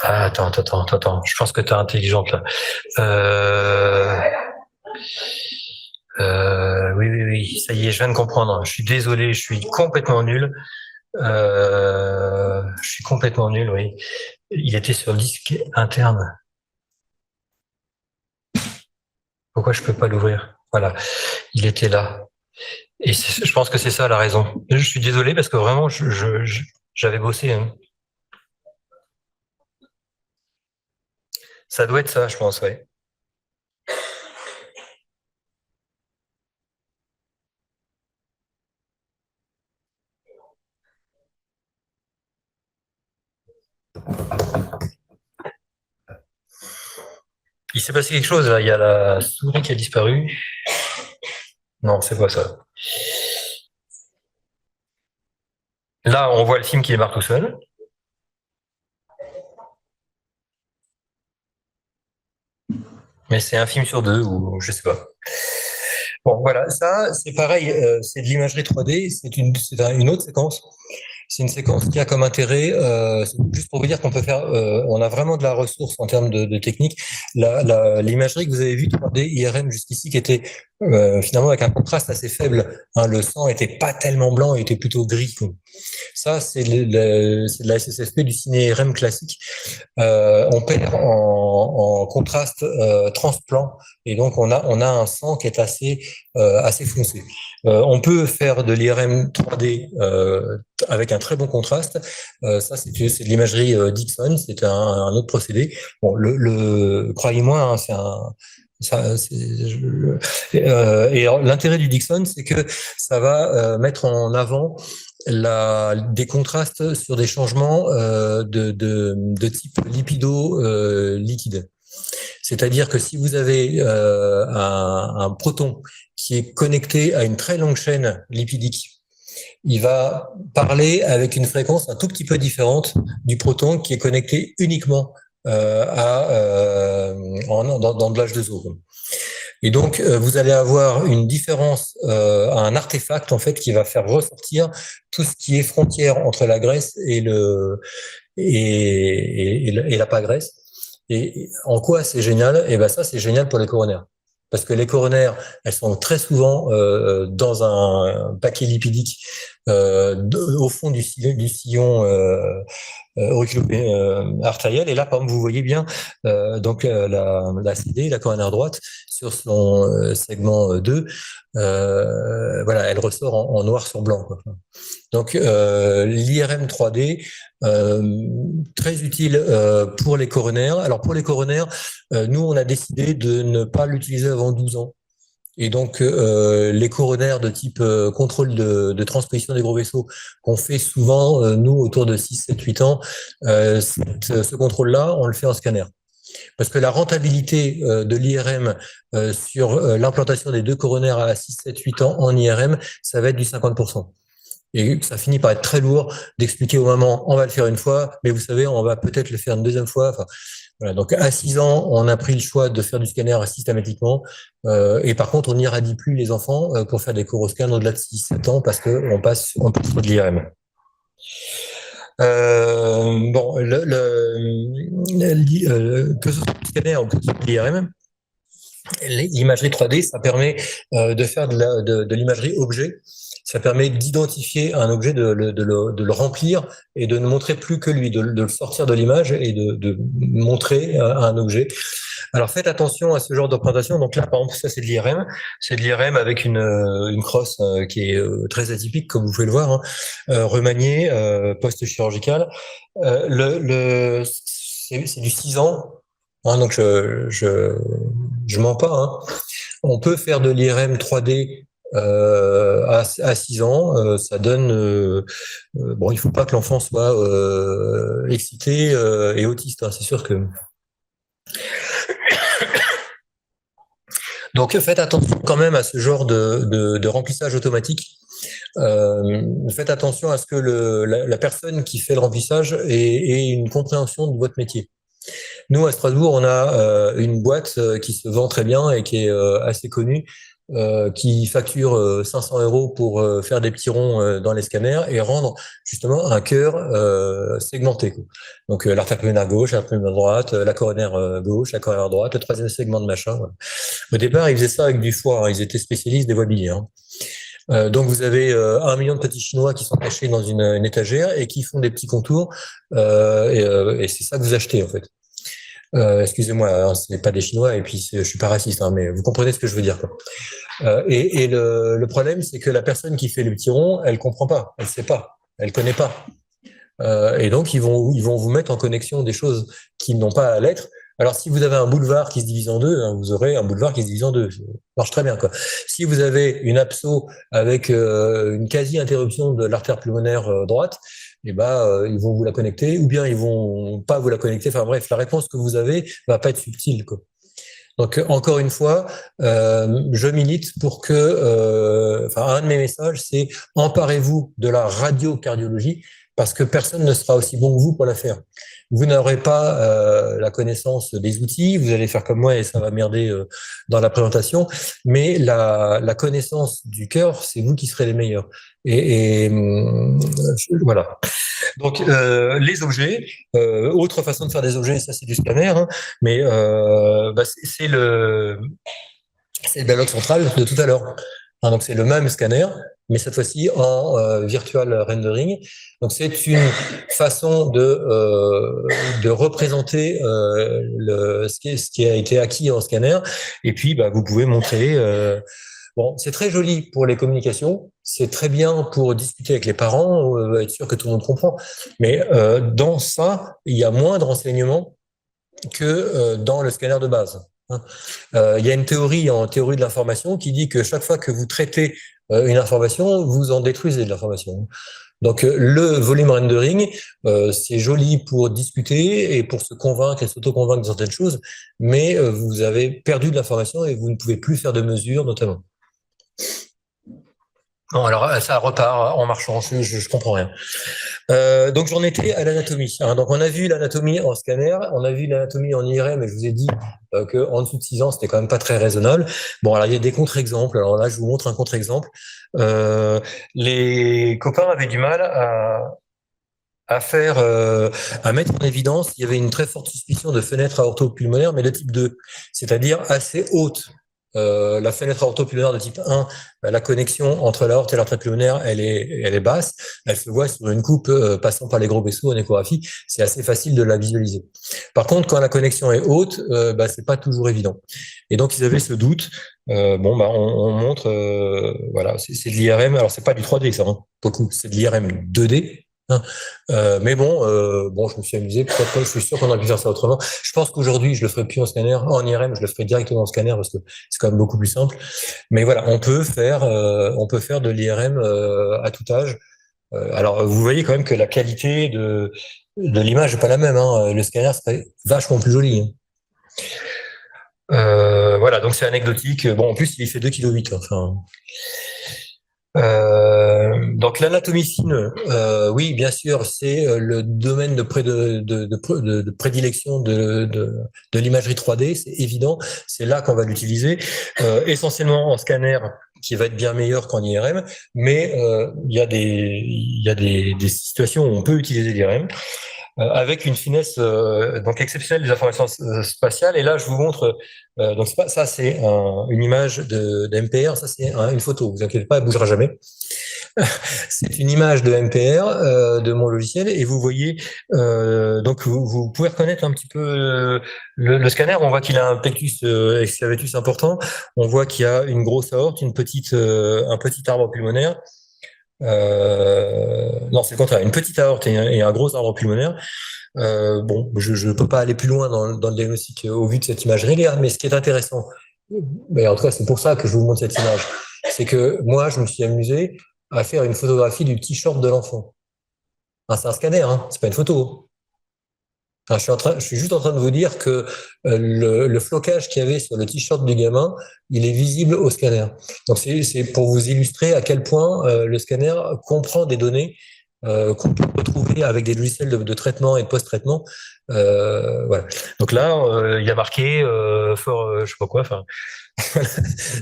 Ah, attends. Je pense que tu es intelligente là. Oui. Ça y est, je viens de comprendre. Je suis désolé, je suis complètement nul. Je suis complètement nul, oui. Il était sur le disque interne. Pourquoi je peux pas l'ouvrir? Voilà, il était là. Et je pense que c'est ça la raison. Je suis désolé parce que vraiment, j'avais bossé, hein. Ça doit être ça, je pense, ouais. Il s'est passé quelque chose là, il y a la souris qui a disparu. Non, c'est pas ça. Là, on voit le film qui démarre tout seul. Mais c'est un film sur deux, ou je sais pas. Bon, voilà, ça, c'est pareil, c'est de l'imagerie 3D, une autre séquence. C'est une séquence qui a comme intérêt, juste pour vous dire qu'on peut faire, on a vraiment de la ressource en termes de technique. L'imagerie que vous avez vue 3D IRM jusqu'ici, qui était finalement avec un contraste assez faible, hein, le sang était pas tellement blanc, il était plutôt gris, quoi. Ça, c'est de la SSFP du ciné IRM classique. On perd en contraste transplant, et donc on a un sang qui est assez foncé. On peut faire de l'IRM 3D avec un très bon contraste. Ça, c'est de l'imagerie Dixon, c'est un autre procédé. Bon, croyez-moi, hein, c'est un et l'intérêt du Dixon, c'est que ça va mettre en avant des contrastes sur des changements de type lipido-liquide. C'est-à-dire que si vous avez un proton qui est connecté à une très longue chaîne lipidique, il va parler avec une fréquence un tout petit peu différente du proton qui est connecté uniquement dans de l'H2O. Et donc, vous allez avoir une différence, un artefact en fait qui va faire ressortir tout ce qui est frontière entre la graisse et la pas graisse. Et en quoi c'est génial? Et ben ça, c'est génial pour les coronaires. Parce que les coronaires, elles sont très souvent dans un paquet lipidique au fond du sillon auriculo-artériel. Et là, par exemple, vous voyez bien la CD, la coronaire droite, sur son segment 2, voilà, elle ressort en noir sur blanc, quoi. Donc, l'IRM 3D, très utile pour les coronaires. Alors, pour les coronaires, nous, on a décidé de ne pas l'utiliser avant 12 ans. Et donc, les coronaires de type contrôle de transposition des gros vaisseaux qu'on fait souvent, nous, autour de 6, 7, 8 ans, ce contrôle-là, on le fait en scanner. Parce que la rentabilité de l'IRM sur l'implantation des deux coronaires à 6, 7, 8 ans en IRM, ça va être du 50%. Et ça finit par être très lourd d'expliquer aux mamans, on va le faire une fois, mais vous savez, on va peut-être le faire une deuxième fois. Enfin, voilà. Donc à 6 ans, on a pris le choix de faire du scanner systématiquement. Et par contre, on n'irradie plus les enfants pour faire des coroscans au-delà de 6-7 ans parce qu'on passe sur de l'IRM. Bon, que ce soit le scanner ou que ce soit l'IRM, l'imagerie 3D, ça permet de faire de l'imagerie objet. Ça permet d'identifier un objet, de le remplir et de ne montrer plus que lui, de le sortir de l'image et de montrer un objet. Alors faites attention à ce genre de représentation. Donc là, par exemple, ça c'est de l'IRM. C'est de l'IRM avec une crosse qui est très atypique, comme vous pouvez le voir, hein, remaniée, post-chirurgicale. C'est du 6 ans. Hein, donc je mens pas. Hein. On peut faire de l'IRM 3D à 6 ans, ça donne. Bon, il faut pas que l'enfant soit excité et autiste. Hein, c'est sûr que. Donc faites attention quand même à ce genre de remplissage automatique. Faites attention à ce que la personne qui fait le remplissage ait une compréhension de votre métier. Nous, à Strasbourg, on a une boîte qui se vend très bien et qui est assez connue, qui facture 500 € pour faire des petits ronds dans les scanners et rendre justement un cœur segmenté, quoi. Donc l'artère pulmonaire gauche, l'artère pulmonaire droite, la coronaire gauche, la coronaire droite, le troisième segment de machin. Voilà. Au départ, ils faisaient ça avec du foie, hein. Ils étaient spécialistes des voies biliaires. Hein. Donc vous avez 1 million de petits Chinois qui sont cachés dans une étagère et qui font des petits contours et c'est ça que vous achetez en fait. Excusez-moi, hein, ce n'est pas des Chinois et puis je suis pas raciste, hein, mais vous comprenez ce que je veux dire, quoi. Et le problème, c'est que la personne qui fait le petit rond, elle comprend pas, elle sait pas, elle connaît pas. Et donc, ils vont vous mettre en connexion des choses qui n'ont pas à l'être. Alors, si vous avez un boulevard qui se divise en deux, hein, vous aurez un boulevard qui se divise en deux. Ça marche très bien, quoi. Si vous avez une abso avec une quasi-interruption de l'artère pulmonaire droite, eh ben, ils vont vous la connecter, ou bien ils vont pas vous la connecter. Enfin bref, la réponse que vous avez va pas être subtile, quoi. Donc, encore une fois, je milite pour que, un de mes messages, c'est emparez-vous de la radiocardiologie parce que personne ne sera aussi bon que vous pour la faire. Vous n'aurez pas la connaissance des outils, vous allez faire comme moi et ça va merder dans la présentation, mais la connaissance du cœur, c'est vous qui serez les meilleurs. Voilà. Donc, les objets, autre façon de faire des objets, ça c'est du scanner, hein, mais c'est le bloc central de tout à l'heure. Hein, donc, c'est le même scanner, mais cette fois-ci en virtual rendering. Donc, c'est une façon de représenter ce qui a été acquis en scanner. Et puis, vous pouvez montrer... Bon, c'est très joli pour les communications, c'est très bien pour discuter avec les parents, être sûr que tout le monde comprend. Mais dans ça, il y a moins de renseignements que dans le scanner de base. Il y a une théorie en théorie de l'information qui dit que chaque fois que vous traitez une information, vous en détruisez de l'information. Donc le volume rendering, c'est joli pour discuter et pour se convaincre et s'auto-convaincre de certaines choses, mais vous avez perdu de l'information et vous ne pouvez plus faire de mesures, notamment. Non, alors ça repart en marchant, je comprends rien. Donc j'en étais à l'anatomie. Hein. Donc on a vu l'anatomie en scanner, on a vu l'anatomie en IRM, et je vous ai dit que en dessous de 6 ans, c'était quand même pas très raisonnable. Bon, alors il y a des contre-exemples. Alors là, je vous montre un contre-exemple. Les copains avaient du mal à mettre en évidence, il y avait une très forte suspicion de fenêtre aorto-pulmonaire, mais de type 2, c'est-à-dire assez haute. La fenêtre aorto-pulmonaire de type 1, la connexion entre l'aorte et l'artère pulmonaire, elle est basse. Elle se voit sur une coupe passant par les gros vaisseaux en échographie. C'est assez facile de la visualiser. Par contre, quand la connexion est haute, c'est pas toujours évident. Et donc, ils avaient ce doute. On montre, voilà, c'est de l'IRM. Alors, c'est pas du 3D, ça, hein, beaucoup. C'est de l'IRM 2D. Mais je me suis amusé. Pourquoi pas, je suis sûr qu'on aurait pu faire ça autrement. Je pense qu'aujourd'hui, je le ferai plus en scanner, en IRM, je le ferai directement en scanner parce que c'est quand même beaucoup plus simple. Mais voilà, on peut faire de l'IRM à tout âge. Alors, vous voyez quand même que la qualité de l'image n'est pas la même. Hein. Le scanner, c'est vachement plus joli. Hein. Voilà, donc c'est anecdotique. Bon, en plus, il fait 2,8 kg. Enfin. Donc l'anatomie fine, oui, bien sûr, c'est le domaine de prédilection de l'imagerie 3D, c'est évident, c'est là qu'on va l'utiliser, essentiellement en scanner qui va être bien meilleur qu'en IRM, mais il y a des situations où on peut utiliser l'IRM. Avec une finesse donc exceptionnelle des informations spatiales. Et là, je vous montre. Donc ça, c'est une image de MPR. Ça, c'est une photo. Vous inquiétez pas, elle bougera jamais. C'est une image de MPR de mon logiciel. Et vous voyez. Donc vous pouvez reconnaître un petit peu le scanner. On voit qu'il a un pectus excavatus important. On voit qu'il y a une grosse aorte, un petit arbre pulmonaire. Non, c'est le contraire, une petite aorte et un gros arbre pulmonaire. Je ne peux pas aller plus loin dans le diagnostic au vu de cette imagerie-là, mais ce qui est intéressant, mais en tout cas, c'est pour ça que je vous montre cette image, c'est que moi, je me suis amusé à faire une photographie du petit short de l'enfant. C'est un scanner, hein, c'est pas une photo. Je suis juste en train de vous dire que le flocage qu'il y avait sur le t-shirt du gamin, il est visible au scanner. Donc c'est pour vous illustrer à quel point le scanner comprend des données qu'on peut retrouver avec des logiciels de traitement et de post-traitement. Voilà. Donc là, il y a marqué je sais pas quoi. Enfin,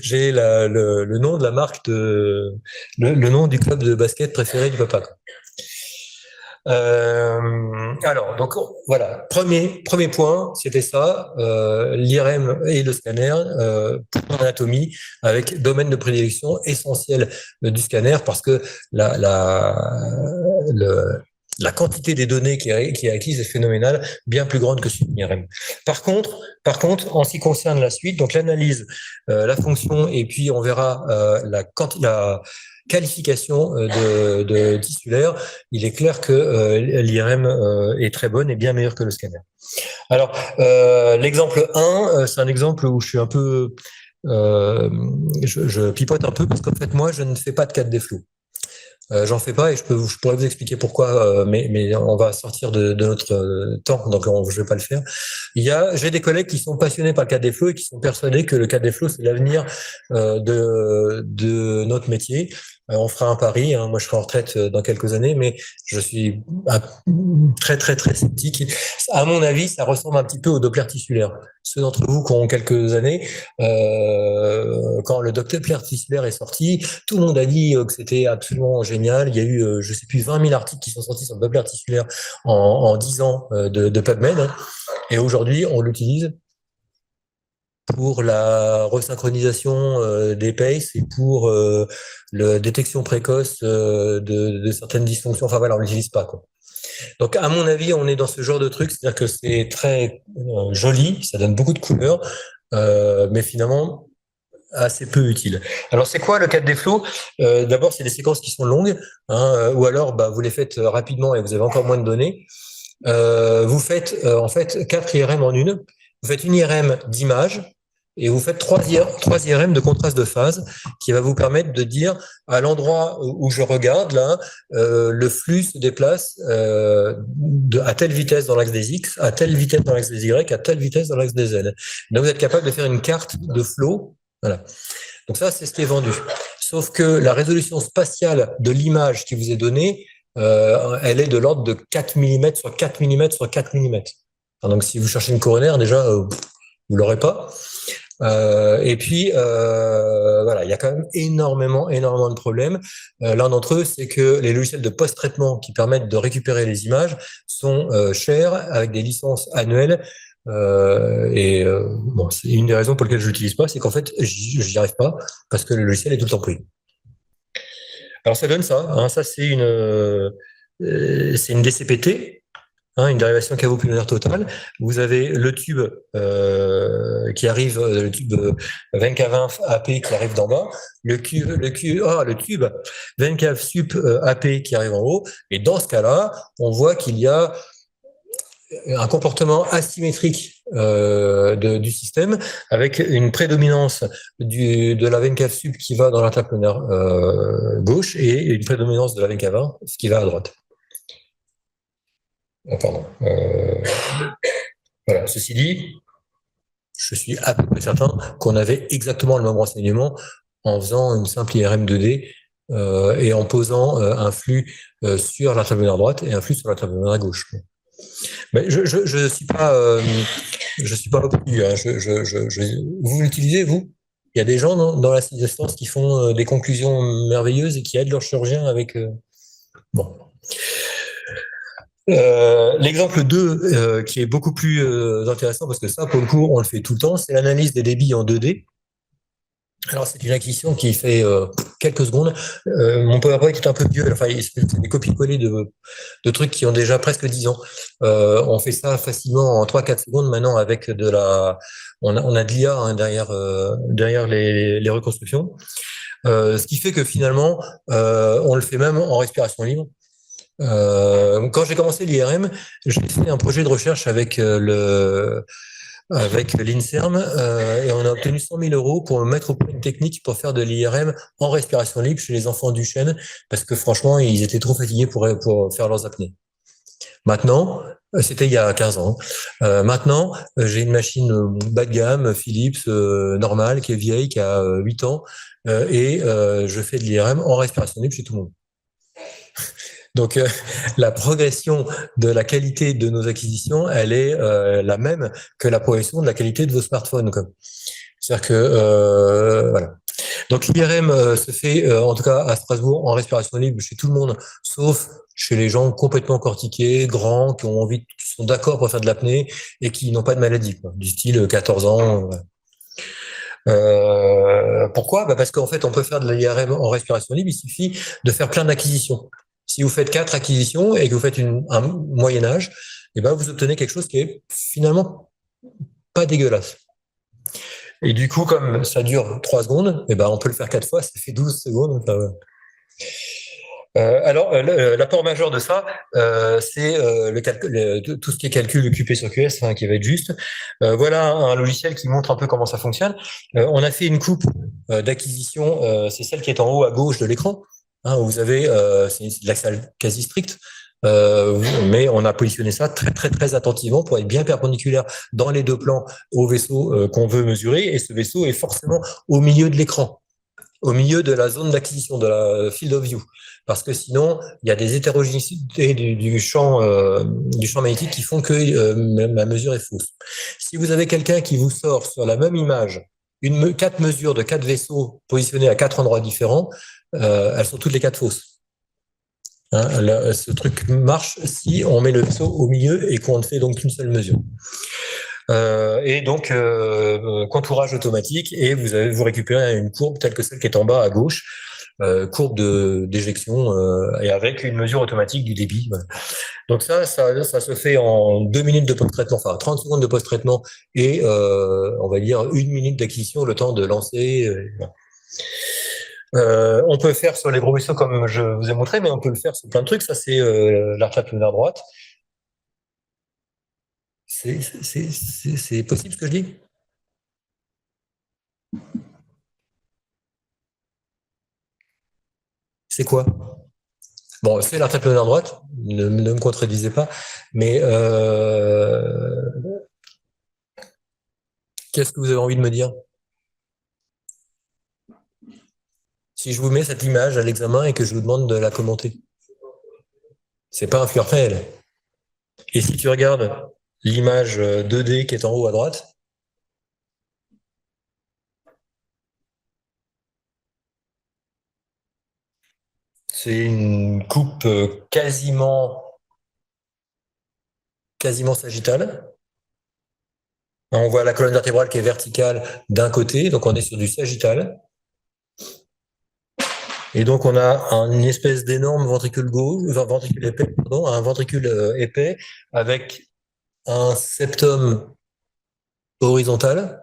j'ai le nom de la marque le nom du club de basket préféré du papa, quoi. Alors, donc voilà, premier point, c'était ça, l'IRM et le scanner pour l'anatomie, avec domaine de prédilection essentiel du scanner, parce que la quantité des données qui est acquise est phénoménale, bien plus grande que sur l'IRM. Par contre, en ce qui concerne la suite, donc l'analyse, la fonction, et puis on verra la qualification de tissulaire, il est clair que l'IRM est très bonne et bien meilleure que le scanner. Alors, l'exemple 1, c'est un exemple où je suis un peu... je pipote un peu parce qu'en fait, moi, je ne fais pas de 4D flow. J'en fais pas et je pourrais vous expliquer pourquoi, mais on va sortir de notre temps, donc je vais pas le faire. J'ai des collègues qui sont passionnés par le 4D flow et qui sont persuadés que le 4D flow c'est l'avenir de notre métier. On fera un pari, hein, moi je serai en retraite dans quelques années, mais je suis très très très sceptique. À mon avis, ça ressemble un petit peu au Doppler tissulaire. Ceux d'entre vous qui ont quelques années, quand le Doppler tissulaire est sorti, tout le monde a dit que c'était absolument génial. Il y a eu, je sais plus, 20 000 articles qui sont sortis sur le Doppler tissulaire en 10 ans de PubMed. Hein. Et aujourd'hui, on l'utilise pour la resynchronisation des paces et pour la détection précoce de certaines dysfonctions. Enfin voilà, on l'utilise pas, quoi. Donc, à mon avis, on est dans ce genre de truc, c'est-à-dire que c'est très joli, ça donne beaucoup de couleurs, mais finalement assez peu utile. Alors, c'est quoi le 4D flow? D'abord, c'est des séquences qui sont longues, hein, ou alors vous les faites rapidement et vous avez encore moins de données. Vous faites en fait 4 IRM en une. Vous faites une IRM d'image et vous faites 3 IRM de contraste de phase qui va vous permettre de dire à l'endroit où je regarde là, le flux se déplace à telle vitesse dans l'axe des X, à telle vitesse dans l'axe des Y, à telle vitesse dans l'axe des Z. Donc vous êtes capable de faire une carte de flow. Voilà. Donc ça, c'est ce qui est vendu. Sauf que la résolution spatiale de l'image qui vous est donnée, elle est de l'ordre de 4 mm sur 4 mm sur 4 mm. Donc si vous cherchez une coronaire, déjà, vous l'aurez pas. Et puis, voilà, il y a quand même énormément de problèmes. L'un d'entre eux, c'est que les logiciels de post-traitement qui permettent de récupérer les images sont chers, avec des licences annuelles. Bon, c'est une des raisons pour lesquelles je l'utilise pas, c'est qu'en fait, j'y arrive pas parce que le logiciel est tout le temps pris. Alors ça donne ça. Hein, ça c'est une DCPT, hein, une dérivation caveau-pulmonaire totale. Vous avez le tube qui arrive, le tube 20K20 AP qui arrive d'en bas, le tube 20K sup AP qui arrive en haut. Et dans ce cas-là, on voit qu'il y a un comportement asymétrique du système avec une prédominance de la veine cave sub qui va dans l'interpulmonaire gauche et une prédominance de la veine cave 20 qui va à droite. Oh, pardon. Voilà. Ceci dit, je suis à peu près certain qu'on avait exactement le même renseignement en faisant une simple IRM 2D et en posant un flux sur l'interpulmonaire droite et un flux sur l'interpulmonaire gauche. Mais je suis pas obtus, hein. Vous l'utilisez, vous? Il y a des gens dans l'assistance qui font des conclusions merveilleuses et qui aident leurs chirurgiens avec. Bon. L'exemple 2, qui est beaucoup plus intéressant parce que ça, pour le coup, on le fait tout le temps, c'est l'analyse des débits en 2D. Alors, c'est une acquisition qui fait quelques secondes. Mon PowerPoint est un peu vieux. Enfin, c'est des copier-coller de trucs qui ont déjà presque 10 ans. On fait ça facilement en 3-4 secondes maintenant avec on a de l'IA hein, derrière les reconstructions. Ce qui fait que finalement, on le fait même en respiration libre. Quand j'ai commencé l'IRM, j'ai fait un projet de recherche avec l'INSERM et on a obtenu 100 000 € pour mettre au point une technique pour faire de l'IRM en respiration libre chez les enfants du Chêne parce que franchement, ils étaient trop fatigués pour faire leurs apnées. Maintenant, c'était il y a 15 ans. Maintenant, j'ai une machine bas de gamme, Philips, normale, qui est vieille, qui a 8 ans et je fais de l'IRM en respiration libre chez tout le monde. Donc, la progression de la qualité de nos acquisitions, elle est la même que la progression de la qualité de vos smartphones. C'est-à-dire que, voilà. Donc, l'IRM se fait, en tout cas à Strasbourg, en respiration libre chez tout le monde, sauf chez les gens complètement cortiqués, grands, qui sont d'accord pour faire de l'apnée et qui n'ont pas de maladie, quoi, du style 14 ans. Pourquoi? Parce qu'en fait, on peut faire de l'IRM en respiration libre, il suffit de faire plein d'acquisitions. Si vous faites 4 acquisitions et que vous faites un moyen âge, et vous obtenez quelque chose qui est finalement pas dégueulasse. Et du coup, comme ça dure 3 secondes, eh ben, on peut le faire 4 fois, ça fait 12 secondes. Alors, l'apport majeur de ça, c'est tout ce qui est calcul QP sur QS, hein, qui va être juste. Voilà un logiciel qui montre un peu comment ça fonctionne. On a fait une coupe d'acquisition, c'est celle qui est en haut à gauche de l'écran. Hein, où vous avez, c'est de l'axe quasi strict, mais on a positionné ça très très très attentivement pour être bien perpendiculaire dans les deux plans au vaisseau qu'on veut mesurer, et ce vaisseau est forcément au milieu de l'écran, au milieu de la zone d'acquisition, de la field of view. Parce que sinon, il y a des hétérogénéités du champ magnétique qui font que la mesure est fausse. Si vous avez quelqu'un qui vous sort sur la même image 4 mesures de 4 vaisseaux positionnés à 4 endroits différents, elles sont toutes les 4 fausses. Hein, ce truc marche si on met le vaisseau au milieu et qu'on ne fait donc qu'une seule mesure. Et donc contourage automatique, et vous récupérez une courbe telle que celle qui est en bas à gauche, courbe d'éjection, et avec une mesure automatique du débit. Voilà. Donc ça se fait en 2 minutes de post-traitement, enfin 30 secondes de post-traitement, et on va dire 1 minute d'acquisition, le temps de lancer. On peut le faire sur les gros vaisseaux comme je vous ai montré, mais on peut le faire sur plein de trucs. Ça, c'est l'arcade lunaire droite. C'est possible ce que je dis? C'est quoi? Bon, c'est l'arcade lunaire droite, ne me contredisez pas, mais qu'est-ce que vous avez envie de me dire? Si je vous mets cette image à l'examen et que je vous demande de la commenter, c'est pas un flux réel. Et si tu regardes l'image 2D qui est en haut à droite, c'est une coupe quasiment sagittale. On voit la colonne vertébrale qui est verticale d'un côté, donc on est sur du sagittal. Et donc on a une espèce d'énorme ventricule épais, un ventricule épais avec un septum horizontal.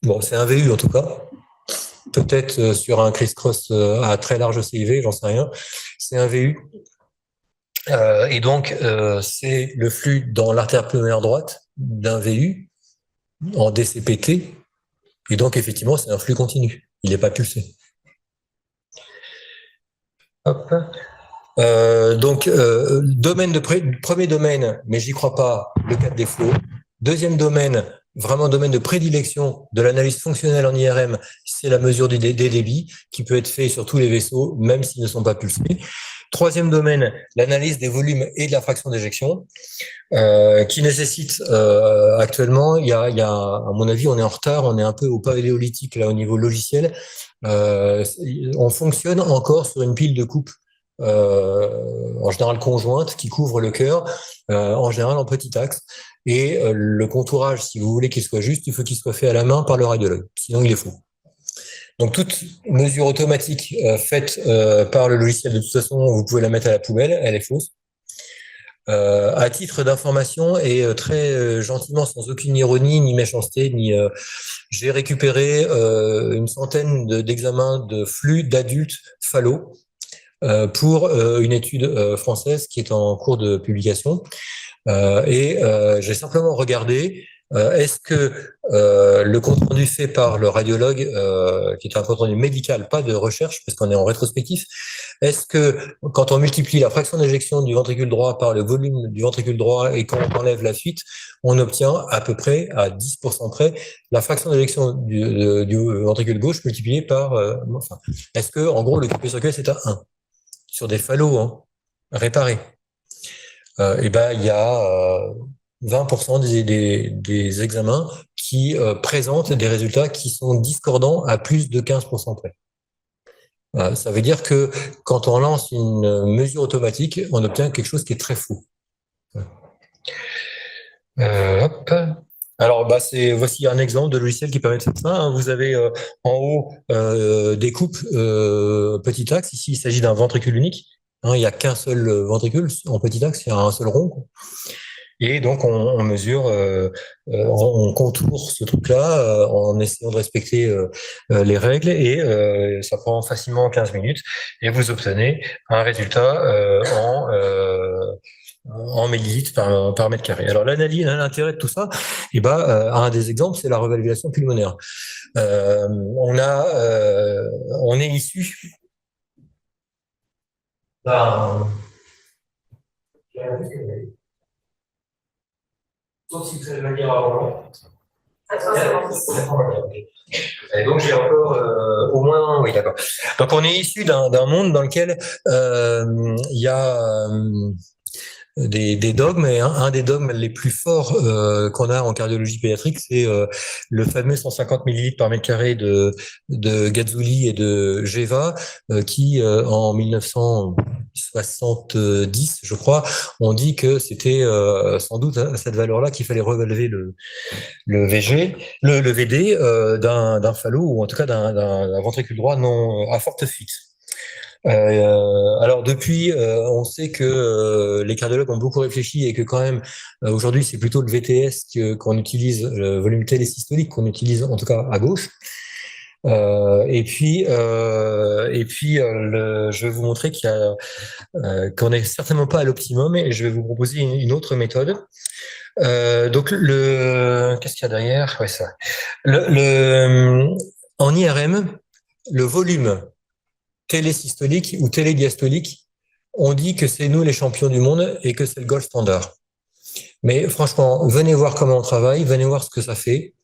Bon, c'est un VU en tout cas. Peut-être sur un criss-cross à très large CIV, j'en sais rien. C'est un VU. Et donc, c'est le flux dans l'artère pulmonaire droite d'un VU en DCPT. Et donc, effectivement, c'est un flux continu. Il n'est pas pulsé. Hop. Donc, premier domaine, mais j'y crois pas, le cadre des flots. Deuxième domaine, vraiment domaine de prédilection de l'analyse fonctionnelle en IRM, c'est la mesure des débits qui peut être fait sur tous les vaisseaux, même s'ils ne sont pas pulsés. Troisième domaine, l'analyse des volumes et de la fraction d'éjection, qui nécessite actuellement, il y a, à mon avis, on est en retard, on est un peu au paléolithique là au niveau logiciel. On fonctionne encore sur une pile de coupe, en général conjointe, qui couvre le cœur, en général en petit axe. Et le contourage, si vous voulez qu'il soit juste, il faut qu'il soit fait à la main par le radiologue, sinon il est faux. Donc toute mesure automatique faite par le logiciel, de toute façon, vous pouvez la mettre à la poubelle, elle est fausse. À titre d'information et très gentiment, sans aucune ironie ni méchanceté, j'ai récupéré une centaine d'examens de flux d'adultes phallo pour une étude française qui est en cours de publication. Et j'ai simplement regardé est-ce que le compte-rendu fait par le radiologue, qui est un compte-rendu médical, pas de recherche, parce qu'on est en rétrospectif, est-ce que quand on multiplie la fraction d'éjection du ventricule droit par le volume du ventricule droit et qu'on enlève la fuite, on obtient à peu près, à 10% près, la fraction d'éjection du ventricule gauche multipliée par... enfin, est-ce que, en gros, le QP sur QS est à 1 sur des phallos réparés? Et ben, il y a 20% des examens qui présentent des résultats qui sont discordants à plus de 15% près. Ça veut dire que quand on lance une mesure automatique, on obtient quelque chose qui est très faux. Hop. Alors, voici un exemple de logiciel qui permet de faire ça, hein. Vous avez en haut des coupes petit axe. Ici, il s'agit d'un ventricule unique, hein. Il n'y a qu'un seul ventricule en petit axe, il y a un seul rond, quoi. Et donc, on mesure, on contourne ce truc-là en essayant de respecter les règles et ça prend facilement 15 minutes et vous obtenez un résultat en millilitres par mètre carré. Alors, l'intérêt de tout ça, un des exemples, c'est la revalidation pulmonaire. On est issu d'un... Sauf si vous savez le dire avant. Et donc j'ai encore au moins, oui, d'accord. Donc on est issu d'un monde dans lequel il y a des dogmes, et un des dogmes les plus forts qu'on a en cardiologie pédiatrique, c'est le fameux 150 millilitres par mètre carré de Gazzuli et de Geva, qui en 1970, je crois, ont dit que c'était sans doute à cette valeur-là qu'il fallait relever le VD d'un falot, ou en tout cas d'un ventricule droit non à forte fuite. Alors depuis, on sait que les cardiologues ont beaucoup réfléchi et que quand même aujourd'hui c'est plutôt le VTS qu'on utilise, le volume télésystolique qu'on utilise en tout cas à gauche. Je vais vous montrer qu'on n'est certainement pas à l'optimum et je vais vous proposer une autre méthode. Donc qu'est-ce qu'il y a derrière? Ouais, ça. En IRM, le volume télésystolique ou télédiastolique, on dit que c'est nous les champions du monde et que c'est le gold standard. Mais franchement, venez voir comment on travaille, venez voir ce que ça fait.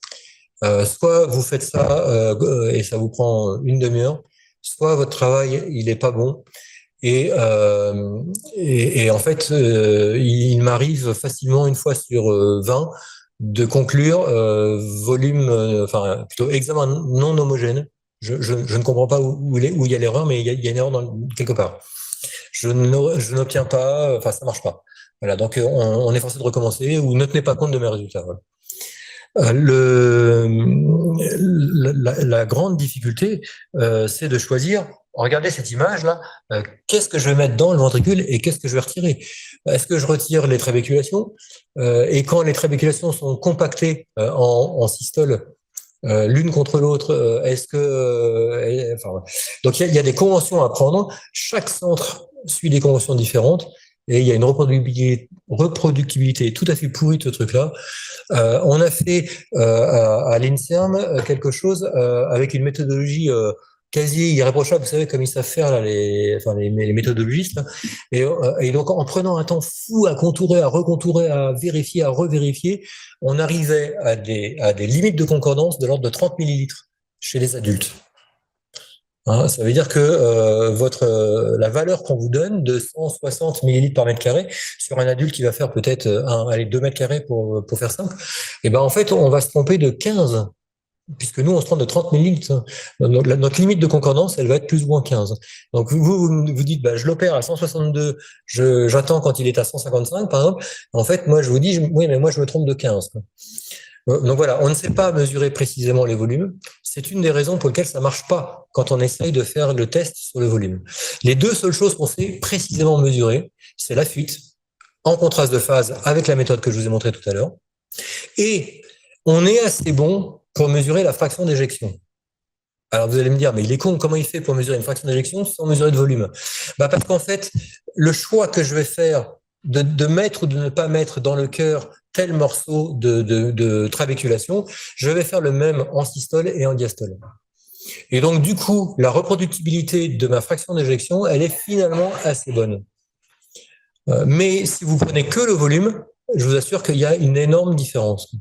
Soit vous faites ça et ça vous prend une demi-heure, soit votre travail il est pas bon. Et en fait, il m'arrive facilement une fois sur 20 de conclure plutôt examen non homogène. Je ne comprends pas où il y a l'erreur, mais il y a une erreur quelque part. Je n'obtiens pas, enfin ça marche pas. Voilà, donc on est forcé de recommencer ou ne tenez pas compte de mes résultats. Voilà. La grande difficulté, c'est de choisir. Regardez cette image-là. Qu'est-ce que je vais mettre dans le ventricule et qu'est-ce que je vais retirer? Est-ce que je retire les trabéculations et quand les trabéculations sont compactées en systole, l'une contre l'autre, donc il y a des conventions à prendre. Chaque centre suit des conventions différentes et il y a une reproductibilité tout à fait pourrie de ce truc-là. On a fait à l'INSERM quelque chose avec une méthodologie quasi irréprochable, vous savez, comme ils savent faire là, les méthodologistes. Là. Et donc, en prenant un temps fou à contourer, à recontourer, à vérifier, à revérifier, on arrivait à des limites de concordance de l'ordre de 30 millilitres chez les adultes. Hein, ça veut dire que la valeur qu'on vous donne de 160 millilitres par mètre carré sur un adulte qui va faire peut-être 2 mètres carrés pour faire simple, et ben en fait on va se tromper de 15. Puisque nous, on se trompe de 30 millilitres. Notre limite de concordance, elle va être plus ou moins 15. Donc, vous dites, je l'opère à 162, j'attends quand il est à 155, par exemple. En fait, moi, je vous dis, oui, mais moi, je me trompe de 15. Donc voilà, on ne sait pas mesurer précisément les volumes. C'est une des raisons pour lesquelles ça marche pas quand on essaye de faire le test sur le volume. Les deux seules choses qu'on sait précisément mesurer, c'est la fuite en contraste de phase avec la méthode que je vous ai montrée tout à l'heure. Et on est assez bon pour mesurer la fraction d'éjection. Alors vous allez me dire, mais il est con, comment il fait pour mesurer une fraction d'éjection sans mesurer de volume? Parce qu'en fait, le choix que je vais faire de mettre ou de ne pas mettre dans le cœur tel morceau de trabéculation, je vais faire le même en systole et en diastole. Et donc du coup, la reproductibilité de ma fraction d'éjection, elle est finalement assez bonne. Mais si vous prenez que le volume, je vous assure qu'il y a une énorme différence.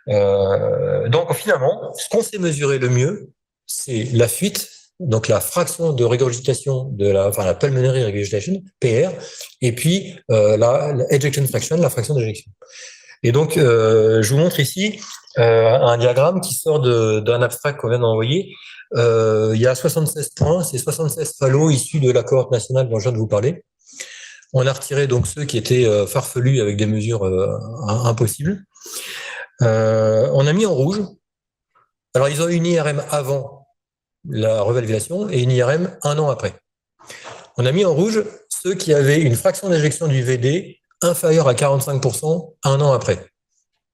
Donc finalement, ce qu'on sait mesurer le mieux, c'est la fuite, donc la fraction de régurgitation de la pulmonary regurgitation, PR, et puis la ejection fraction, la fraction d'éjection. Et donc, je vous montre ici un diagramme qui sort d'un abstract qu'on vient d'envoyer. Il y a 76 points, c'est 76 fallots issus de la cohorte nationale dont je viens de vous parler. On a retiré donc ceux qui étaient farfelus avec des mesures impossibles. On a mis en rouge. Alors, ils ont eu une IRM avant la revalidation et une IRM un an après. On a mis en rouge ceux qui avaient une fraction d'éjection du VD inférieure à 45% un an après.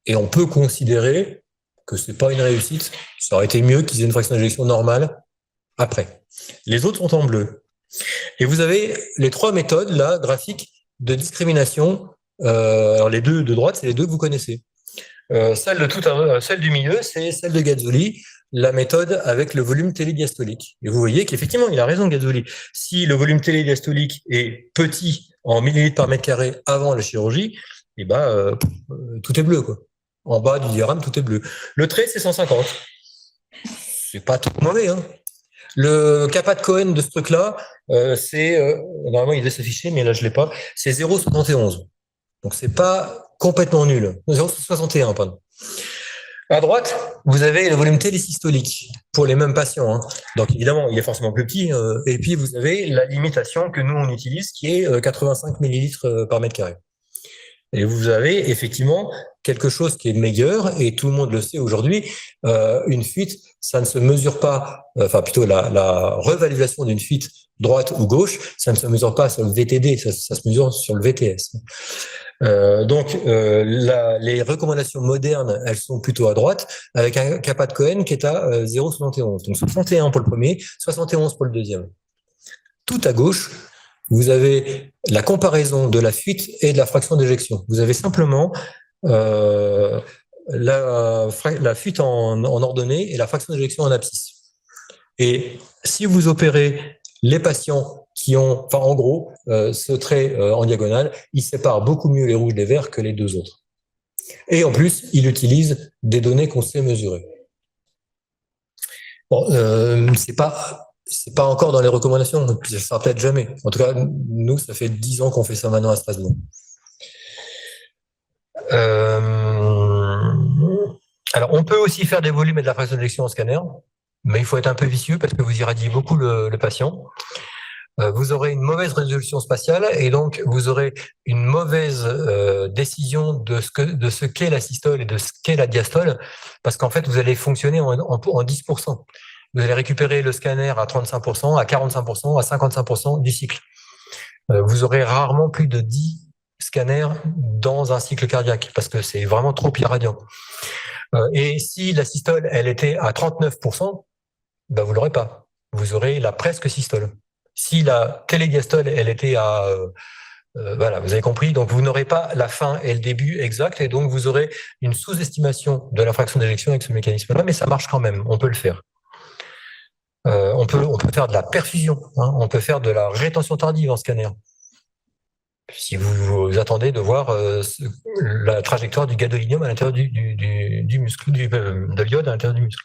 Et on peut considérer que c'est pas une réussite. Ça aurait été mieux qu'ils aient une fraction d'éjection normale après. Les autres sont en bleu. Et vous avez les trois méthodes là graphiques de discrimination. Alors les deux de droite, c'est les deux que vous connaissez. Celle du milieu, c'est celle de Gazzoli, la méthode avec le volume télédiastolique. Et vous voyez qu'effectivement, il a raison, Gazzoli. Si le volume télédiastolique est petit en millilitres par mètre carré avant la chirurgie, eh ben, tout est bleu, quoi. En bas du diagramme, tout est bleu. Le trait, c'est 150. C'est pas trop mauvais, hein. Le kappa de Cohen de ce truc-là, normalement, il devait s'afficher, mais là, je l'ai pas. C'est 0,71. Donc, c'est pas complètement nul. 0,61, pardon. À droite, vous avez le volume télésystolique pour les mêmes patients, hein. Donc, évidemment, il est forcément plus petit. Et puis, vous avez la limitation que nous, on utilise, qui est 85 millilitres par mètre carré. Et vous avez effectivement quelque chose qui est meilleur, et tout le monde le sait aujourd'hui, une fuite, ça ne se mesure pas, enfin plutôt la revalidation d'une fuite droite ou gauche, ça ne se mesure pas sur le VTD, ça se mesure sur le VTS. Donc les recommandations modernes, elles sont plutôt à droite, avec un kappa de Cohen qui est à 0,71. Donc 61 pour le premier, 71 pour le deuxième. Tout à gauche, vous avez la comparaison de la fuite et de la fraction d'éjection. Vous avez simplement la fuite en ordonnée et la fraction d'éjection en abscisse. Et si vous opérez les patients qui ont, enfin en gros, ce trait en diagonale, il sépare beaucoup mieux les rouges des verts que les deux autres. Et en plus, il utilise des données qu'on sait mesurer. Bon, c'est pas encore dans les recommandations, ça ne sera peut-être jamais. En tout cas, nous, ça fait 10 ans qu'on fait ça maintenant à Strasbourg. Alors, on peut aussi faire des volumes et de la fraction d'éjection en scanner, mais il faut être un peu vicieux parce que vous irradiez beaucoup le patient. Vous aurez une mauvaise résolution spatiale et donc vous aurez une mauvaise décision de ce qu'est la systole et de ce qu'est la diastole, parce qu'en fait, vous allez fonctionner en 10%. Vous allez récupérer le scanner à 35%, à 45%, à 55% du cycle. Vous aurez rarement plus de 10 scanners dans un cycle cardiaque, parce que c'est vraiment trop irradiant. Et si la systole, elle était à 39%, ben vous l'aurez pas. Vous aurez la presque systole. Si la télédiastole, elle était à... voilà, vous avez compris. Donc, vous n'aurez pas la fin et le début exact, et donc vous aurez une sous-estimation de la fraction d'éjection avec ce mécanisme-là, mais ça marche quand même, on peut le faire. On peut faire de la perfusion, hein, on peut faire de la rétention tardive en scanner. Si vous attendez de voir la trajectoire du gadolinium à l'intérieur du muscle, de l'iode à l'intérieur du muscle.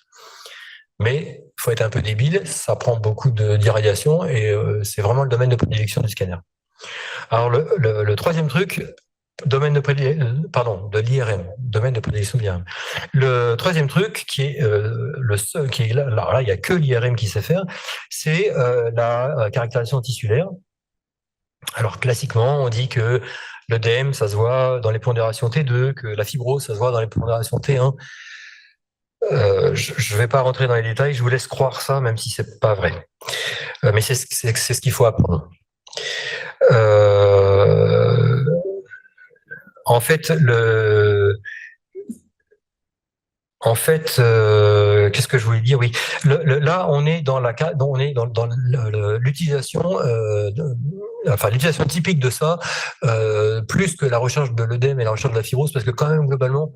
Mais il faut être un peu débile, ça prend beaucoup d'irradiation et c'est vraiment le domaine de prédilection du scanner. Alors le troisième truc, domaine de l'IRM, domaine de prédilection de l'IRM. Le troisième truc, qui est le seul, qui est là, il n'y a que l'IRM qui sait faire, c'est la caractérisation tissulaire. Alors classiquement, on dit que l'œdème, ça se voit dans les pondérations T2, que la fibrose, ça se voit dans les pondérations T1. Je ne vais pas rentrer dans les détails, je vous laisse croire ça, même si c'est pas vrai. Mais c'est ce qu'il faut apprendre. En fait, qu'est-ce que je voulais dire? Oui, là, on est dans l'utilisation, l'utilisation typique de ça, plus que la recherche de l'œdème et la recherche de la fibrose, parce que quand même globalement,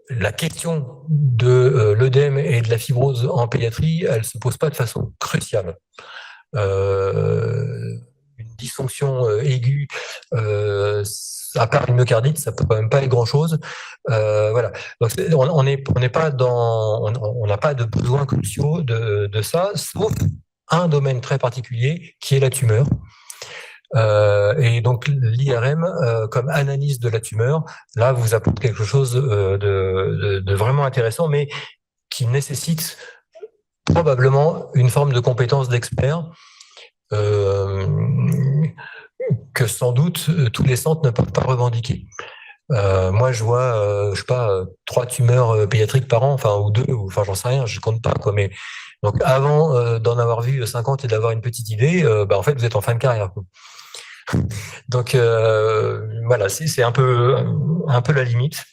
la question de l'œdème et de la fibrose en pédiatrie, elle se pose pas de façon cruciale. Une dysfonction aiguë, à part une myocardite, ça peut quand même pas être grand-chose. Voilà. Donc on n'a pas de besoins cruciaux de ça, sauf un domaine très particulier qui est la tumeur. Et donc l'IRM, comme analyse de la tumeur, là vous apporte quelque chose de vraiment intéressant, mais qui nécessite probablement une forme de compétence d'expert que sans doute tous les centres ne peuvent pas revendiquer. Moi, je vois, je sais pas, 3 tumeurs pédiatriques par an, enfin, ou 2, ou, enfin, j'en sais rien, je compte pas, quoi. Mais donc, avant d'en avoir vu 50 et d'avoir une petite idée, bah, en fait, vous êtes en fin de carrière, quoi. Donc, voilà, c'est un peu la limite.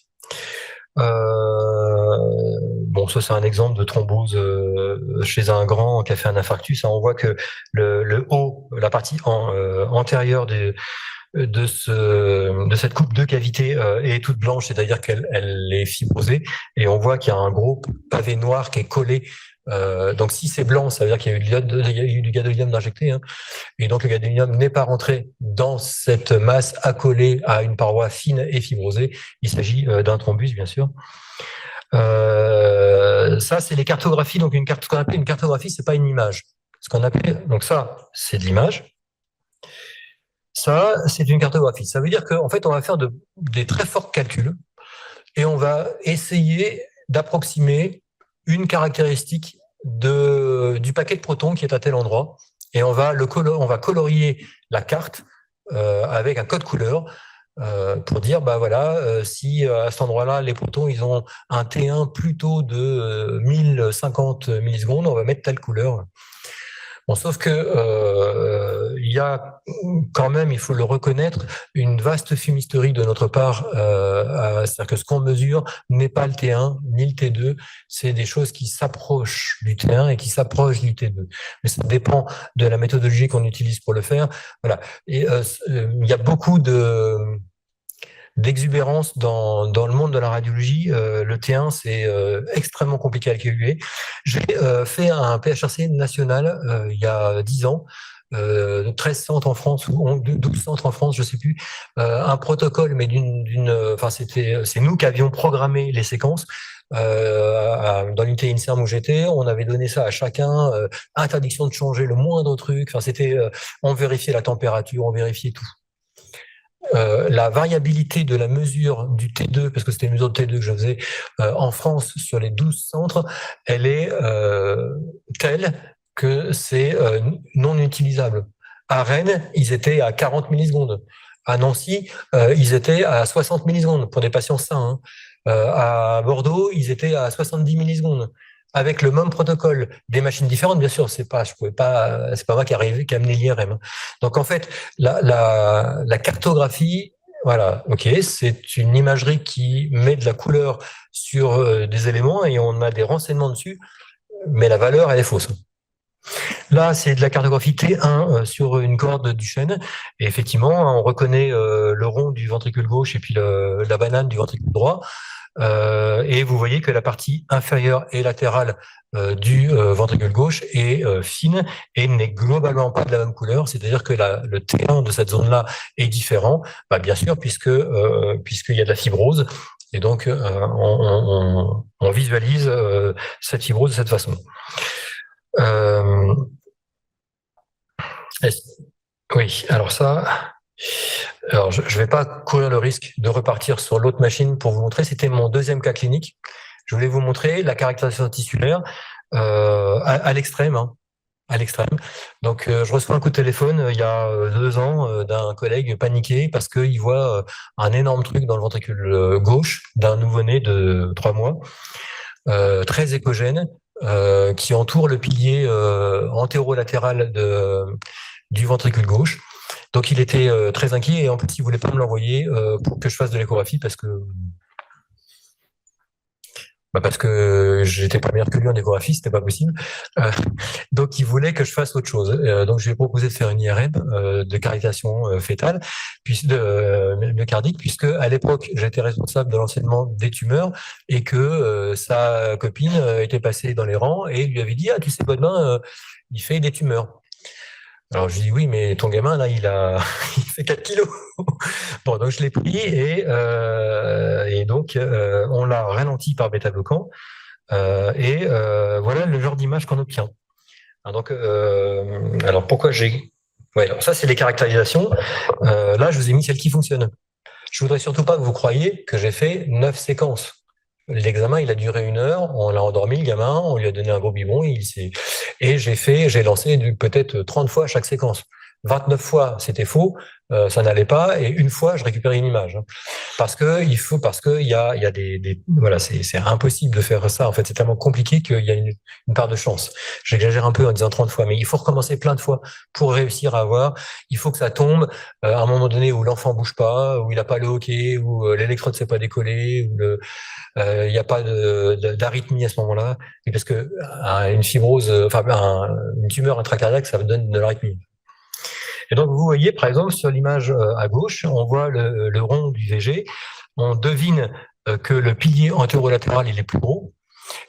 Bon, ça c'est un exemple de thrombose chez un grand qui a fait un infarctus. On voit que le haut, la partie antérieure de cette coupe de cavité est toute blanche, c'est-à-dire qu'elle est fibrosée, et on voit qu'il y a un gros pavé noir qui est collé. Donc si c'est blanc, ça veut dire qu'il y a eu du gadolinium injecté, hein, et donc le gadolinium n'est pas rentré dans cette masse accolée à une paroi fine et fibrosée. Il s'agit d'un thrombus, bien sûr. Ça, c'est les cartographies. Donc ce qu'on appelle une cartographie, c'est pas une image. Ce qu'on appelle, donc ça, c'est de l'image. Ça, c'est une cartographie. Ça veut dire qu'en fait, on va faire des très forts calculs et on va essayer d'approximer une caractéristique du paquet de protons qui est à tel endroit, et on va colorier la carte avec un code couleur pour dire, bah voilà, si à cet endroit-là, les protons, ils ont un T1 plutôt de 1050 millisecondes, on va mettre telle couleur. Bon, sauf que il y a quand même, il faut le reconnaître, une vaste fumisterie de notre part. C'est-à-dire que ce qu'on mesure n'est pas le T1 ni le T2, c'est des choses qui s'approchent du T1 et qui s'approchent du T2. Mais ça dépend de la méthodologie qu'on utilise pour le faire. Voilà. Et il y a beaucoup d'exubérance dans le monde de la radiologie. Le T1, c'est extrêmement compliqué à calculer. J'ai fait un PHRC national il y a 10 ans, 13 centres en France ou 12 centres en France, je sais plus, un protocole, mais c'est nous qui avions programmé les séquences. Dans l'unité INSERM où j'étais, on avait donné ça à chacun, interdiction de changer le moindre truc. Enfin, on vérifiait la température, on vérifiait tout. La variabilité de la mesure du T2, parce que c'était une mesure de T2 que je faisais en France sur les 12 centres, elle est telle que c'est non utilisable. À Rennes, ils étaient à 40 millisecondes. À Nancy, ils étaient à 60 millisecondes pour des patients sains, hein. À Bordeaux, ils étaient à 70 millisecondes. Avec le même protocole, des machines différentes, bien sûr, c'est pas moi qui ai amené l'IRM. Donc en fait, la cartographie, voilà, ok, c'est une imagerie qui met de la couleur sur des éléments et on a des renseignements dessus, mais la valeur, elle est fausse. Là, c'est de la cartographie T1 sur une corde du chêne. Et effectivement, on reconnaît le rond du ventricule gauche et puis la banane du ventricule droit. Et vous voyez que la partie inférieure et latérale du ventricule gauche est fine et n'est globalement pas de la même couleur, c'est-à-dire que le T1 de cette zone-là est différent, bah, bien sûr, puisqu'il y a de la fibrose, et donc on visualise cette fibrose de cette façon. Oui, alors ça... Alors, je ne vais pas courir le risque de repartir sur l'autre machine pour vous montrer. C'était mon deuxième cas clinique. Je voulais vous montrer la caractérisation tissulaire à l'extrême. Hein, à l'extrême. Donc, je reçois un coup de téléphone il y a 2 ans d'un collègue paniqué parce qu'il voit un énorme truc dans le ventricule gauche d'un nouveau-né de 3 mois, très échogène, qui entoure le pilier antérolatéral du ventricule gauche. Donc il était très inquiet et en plus il voulait pas me l'envoyer pour que je fasse de l'échographie parce que j'étais pas meilleur que lui en échographie, c'était pas possible. Donc il voulait que je fasse autre chose. Donc je lui ai proposé de faire une IRM de cavitarisation fétale, puis myocardique, puisque à l'époque j'étais responsable de l'enseignement des tumeurs et que sa copine était passée dans les rangs et lui avait dit tu sais Bodin, il fait des tumeurs. Alors je lui dis oui, mais ton gamin là, il fait 4 kilos. Bon, donc je l'ai pris et donc on l'a ralenti par bêta-bloquant et voilà le genre d'image qu'on obtient. Donc alors pourquoi alors ça c'est les caractérisations. Là je vous ai mis celle qui fonctionne. Je voudrais surtout pas que vous croyiez que j'ai fait 9 séquences. L'examen, il a duré 1 heure, on l'a endormi le gamin, on lui a donné un gros biberon, et j'ai lancé peut-être 30 fois chaque séquence. 29 fois, c'était faux, ça n'allait pas, et une fois, je récupérais une image. Hein. Parce qu'il y a voilà, c'est impossible de faire ça. En fait, c'est tellement compliqué qu'il y a une part de chance. J'exagère un peu en disant 30 fois, mais il faut recommencer plein de fois pour réussir à avoir. Il faut que ça tombe à un moment donné où l'enfant bouge pas, où il n'a pas le hockey, où l'électrode s'est pas décollée, où il n'y a pas d'arythmie à ce moment-là. Et parce que une fibrose, une tumeur intracardiaque, ça donne de l'arythmie. Et donc, vous voyez, par exemple, sur l'image à gauche, on voit le rond du VG. On devine que le pilier antérolatéral, il est plus gros.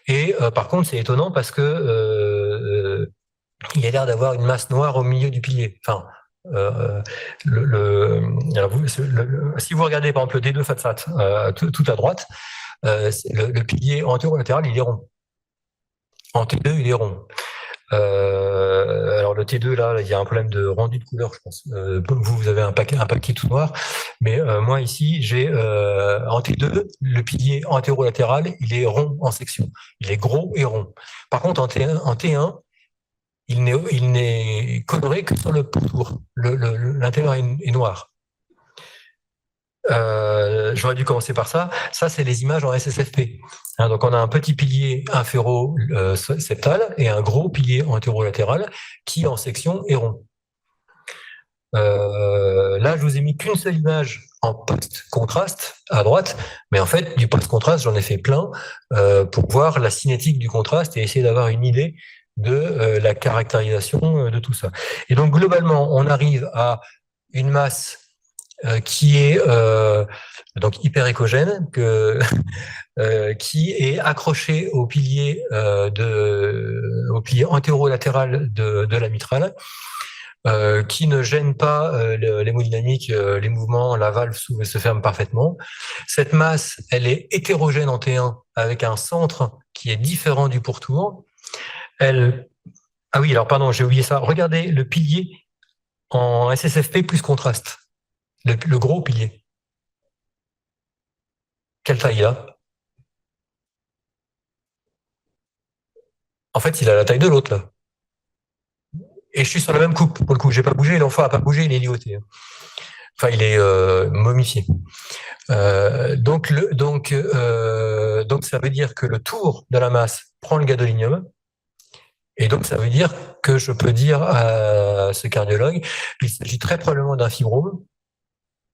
Et par contre, c'est étonnant parce que il a l'air d'avoir une masse noire au milieu du pilier. Enfin, si vous regardez, par exemple, le D2 FATSAT, tout à droite, le pilier antérolatéral, il est rond. En T2, il est rond. Alors le T2 là, il y a un problème de rendu de couleur, je pense. Vous avez un paquet tout noir, mais moi ici j'ai en T2 le pilier antérolatéral, il est rond en section, il est gros et rond. Par contre en T1 il n'est coloré que sur le pourtour. L'intérieur est noir. J'aurais dû commencer par ça. Ça, c'est les images en SSFP. Hein, donc, on a un petit pilier inféro-septal et un gros pilier antérolatéral qui, en section, est rond. Là, je vous ai mis qu'une seule image en post-contraste à droite, mais en fait, du post-contraste, j'en ai fait plein pour voir la cinétique du contraste et essayer d'avoir une idée de la caractérisation de tout ça. Et donc, globalement, on arrive à une masse qui est donc hyper échogène, qui est accroché au pilier antérolatéral de la mitrale, qui ne gêne pas l'hémodynamique, les mouvements, la valve s'ouvre et se ferme parfaitement. Cette masse, elle est hétérogène en T1 avec un centre qui est différent du pourtour. Ah oui, alors pardon, j'ai oublié ça. Regardez le pilier en SSFP plus contraste. Le gros pilier. Quelle taille il a? En fait, il a la taille de l'autre, là. Et je suis sur la même coupe, pour le coup. J'ai pas bougé, l'enfant a pas bougé, il est ligoté. Enfin, il est momifié. Donc, ça veut dire que le tour de la masse prend le gadolinium. Et donc, ça veut dire que je peux dire à ce cardiologue, il s'agit très probablement d'un fibrome,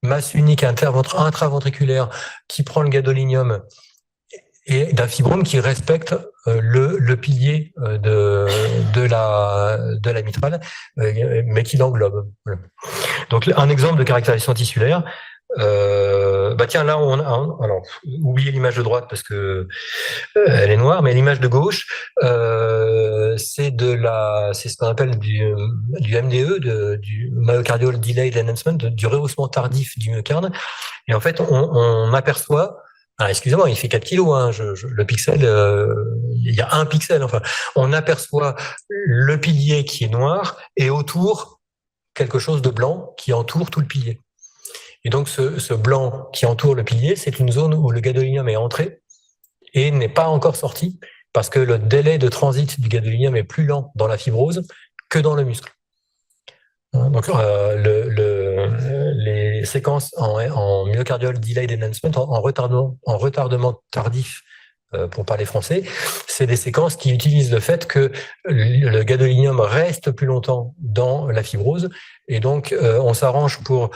masse unique intraventriculaire qui prend le gadolinium et d'un fibrome qui respecte le pilier de la mitrale, mais qui l'englobe. Voilà. Donc, un exemple de caractérisation tissulaire. Tiens, là, alors, oubliez l'image de droite parce que elle est noire, mais l'image de gauche, c'est ce qu'on appelle du MDE, du myocardial delayed enhancement, du rehaussement tardif du myocarde. Et en fait, on aperçoit, excusez-moi, il fait 4 kilos, hein, le pixel, il y a un pixel, enfin, on aperçoit le pilier qui est noir et autour, quelque chose de blanc qui entoure tout le pilier. Et donc, ce blanc qui entoure le pilier, c'est une zone où le gadolinium est entré et n'est pas encore sorti parce que le délai de transit du gadolinium est plus lent dans la fibrose que dans le muscle. Donc, les séquences en myocardial delayed enhancement, en retardement tardif, pour parler français, c'est des séquences qui utilisent le fait que le gadolinium reste plus longtemps dans la fibrose et donc on s'arrange pour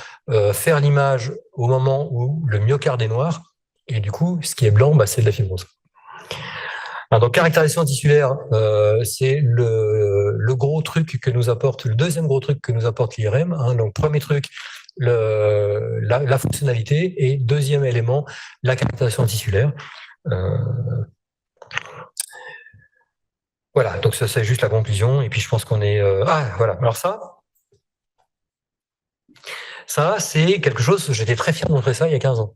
faire l'image au moment où le myocarde est noir et du coup, ce qui est blanc, c'est de la fibrose. Alors, donc, caractérisation tissulaire, c'est le gros truc que nous apporte, le deuxième gros truc que nous apporte l'IRM. Hein, donc, premier truc, la fonctionnalité et deuxième élément, la caractérisation tissulaire. Voilà, donc ça c'est juste la conclusion et puis je pense qu'on est voilà. Alors ça c'est quelque chose, j'étais très fier de montrer ça il y a 15 ans.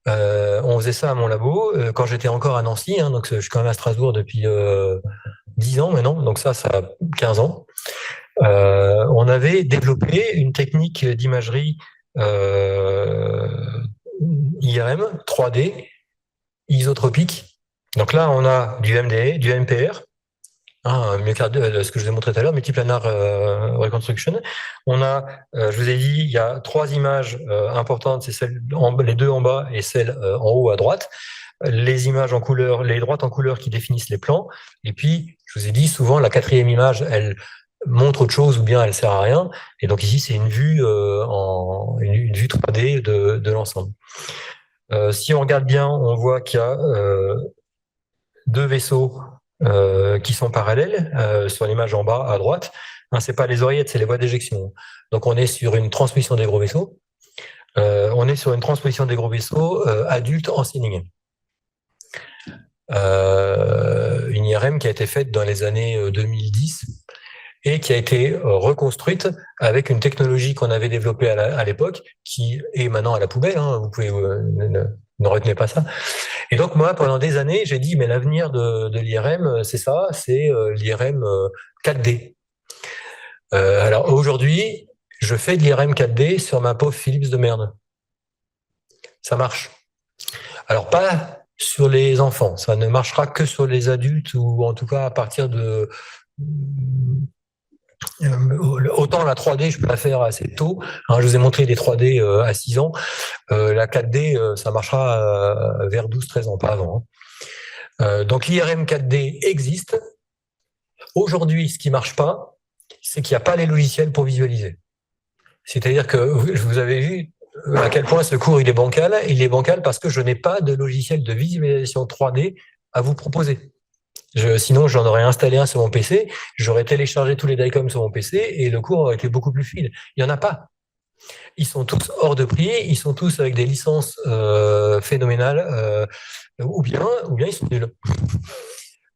On faisait ça à mon labo quand j'étais encore à Nancy, hein, donc je suis quand même à Strasbourg depuis 10 ans maintenant, donc ça a 15 ans. On avait développé une technique d'imagerie IRM 3D isotropique. Donc là, on a du MDA, du MPR, ce que je vous ai montré tout à l'heure, multiplanar reconstruction. On a, je vous ai dit, il y a 3 images importantes, c'est les 2 en bas et celle en haut à droite. Les images en couleur, les droites en couleur qui définissent les plans. Et puis, je vous ai dit, souvent, la 4e image, elle montre autre chose ou bien elle sert à rien. Et donc ici, c'est une vue une vue 3D de l'ensemble. Si on regarde bien, on voit qu'il y a 2 vaisseaux qui sont parallèles sur l'image en bas à droite. C'est pas les oreillettes, c'est les voies d'éjection. Donc on est sur une transposition des gros vaisseaux. On est sur une transposition des gros vaisseaux adultes en sealing. Une IRM qui a été faite dans les années 2010 et qui a été reconstruite avec une technologie qu'on avait développée à l'époque, qui est maintenant à la poubelle. Vous pouvez ne retenez pas ça. Et donc moi, pendant des années, j'ai dit mais l'avenir de l'IRM, c'est ça, c'est l'IRM 4D. Alors aujourd'hui, je fais de l'IRM 4D sur ma pauvre Philips de merde. Ça marche. Alors pas sur les enfants, ça ne marchera que sur les adultes ou en tout cas à partir de autant la 3D, je peux la faire assez tôt. Je vous ai montré les 3D à 6 ans. La 4D, ça marchera vers 12-13 ans, pas avant. Donc l'IRM 4D existe. Aujourd'hui, ce qui marche pas, c'est qu'il n'y a pas les logiciels pour visualiser. C'est-à-dire que vous avez vu à quel point ce cours il est bancal. Il est bancal parce que je n'ai pas de logiciel de visualisation 3D à vous proposer. Sinon, j'en aurais installé un sur mon PC, j'aurais téléchargé tous les DICOM sur mon PC et le cours aurait été beaucoup plus fluide. Il n'y en a pas. Ils sont tous hors de prix, ils sont tous avec des licences phénoménales, ou bien ils sont nuls.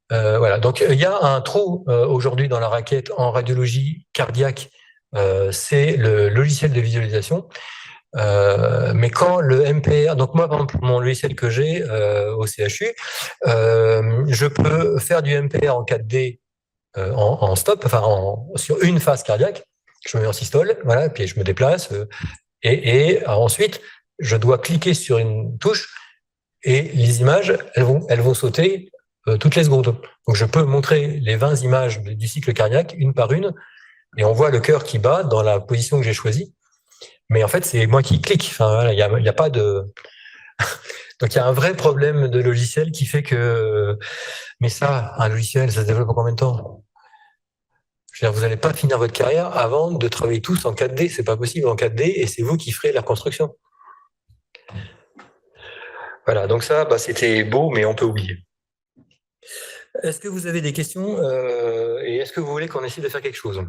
Voilà. Donc il y a un trou aujourd'hui dans la raquette en radiologie cardiaque, c'est le logiciel de visualisation. Mais quand le MPR, donc moi par exemple mon logiciel que j'ai au CHU, je peux faire du MPR en 4D en stop, enfin sur une phase cardiaque. Je me mets en systole, voilà, puis je me déplace et ensuite je dois cliquer sur une touche et les images elles vont sauter toutes les secondes. Donc je peux montrer les 20 images du cycle cardiaque une par une et on voit le cœur qui bat dans la position que j'ai choisie. Mais en fait, c'est moi qui clique. Enfin, il y a pas de. Donc, il y a un vrai problème de logiciel qui fait que. Mais ça, un logiciel, ça se développe en combien de temps? Je veux dire, vous n'allez pas finir votre carrière avant de travailler tous en 4D. C'est pas possible en 4D et c'est vous qui ferez la reconstruction. Voilà. Donc ça, c'était beau, mais on peut oublier. Est-ce que vous avez des questions et est-ce que vous voulez qu'on essaie de faire quelque chose?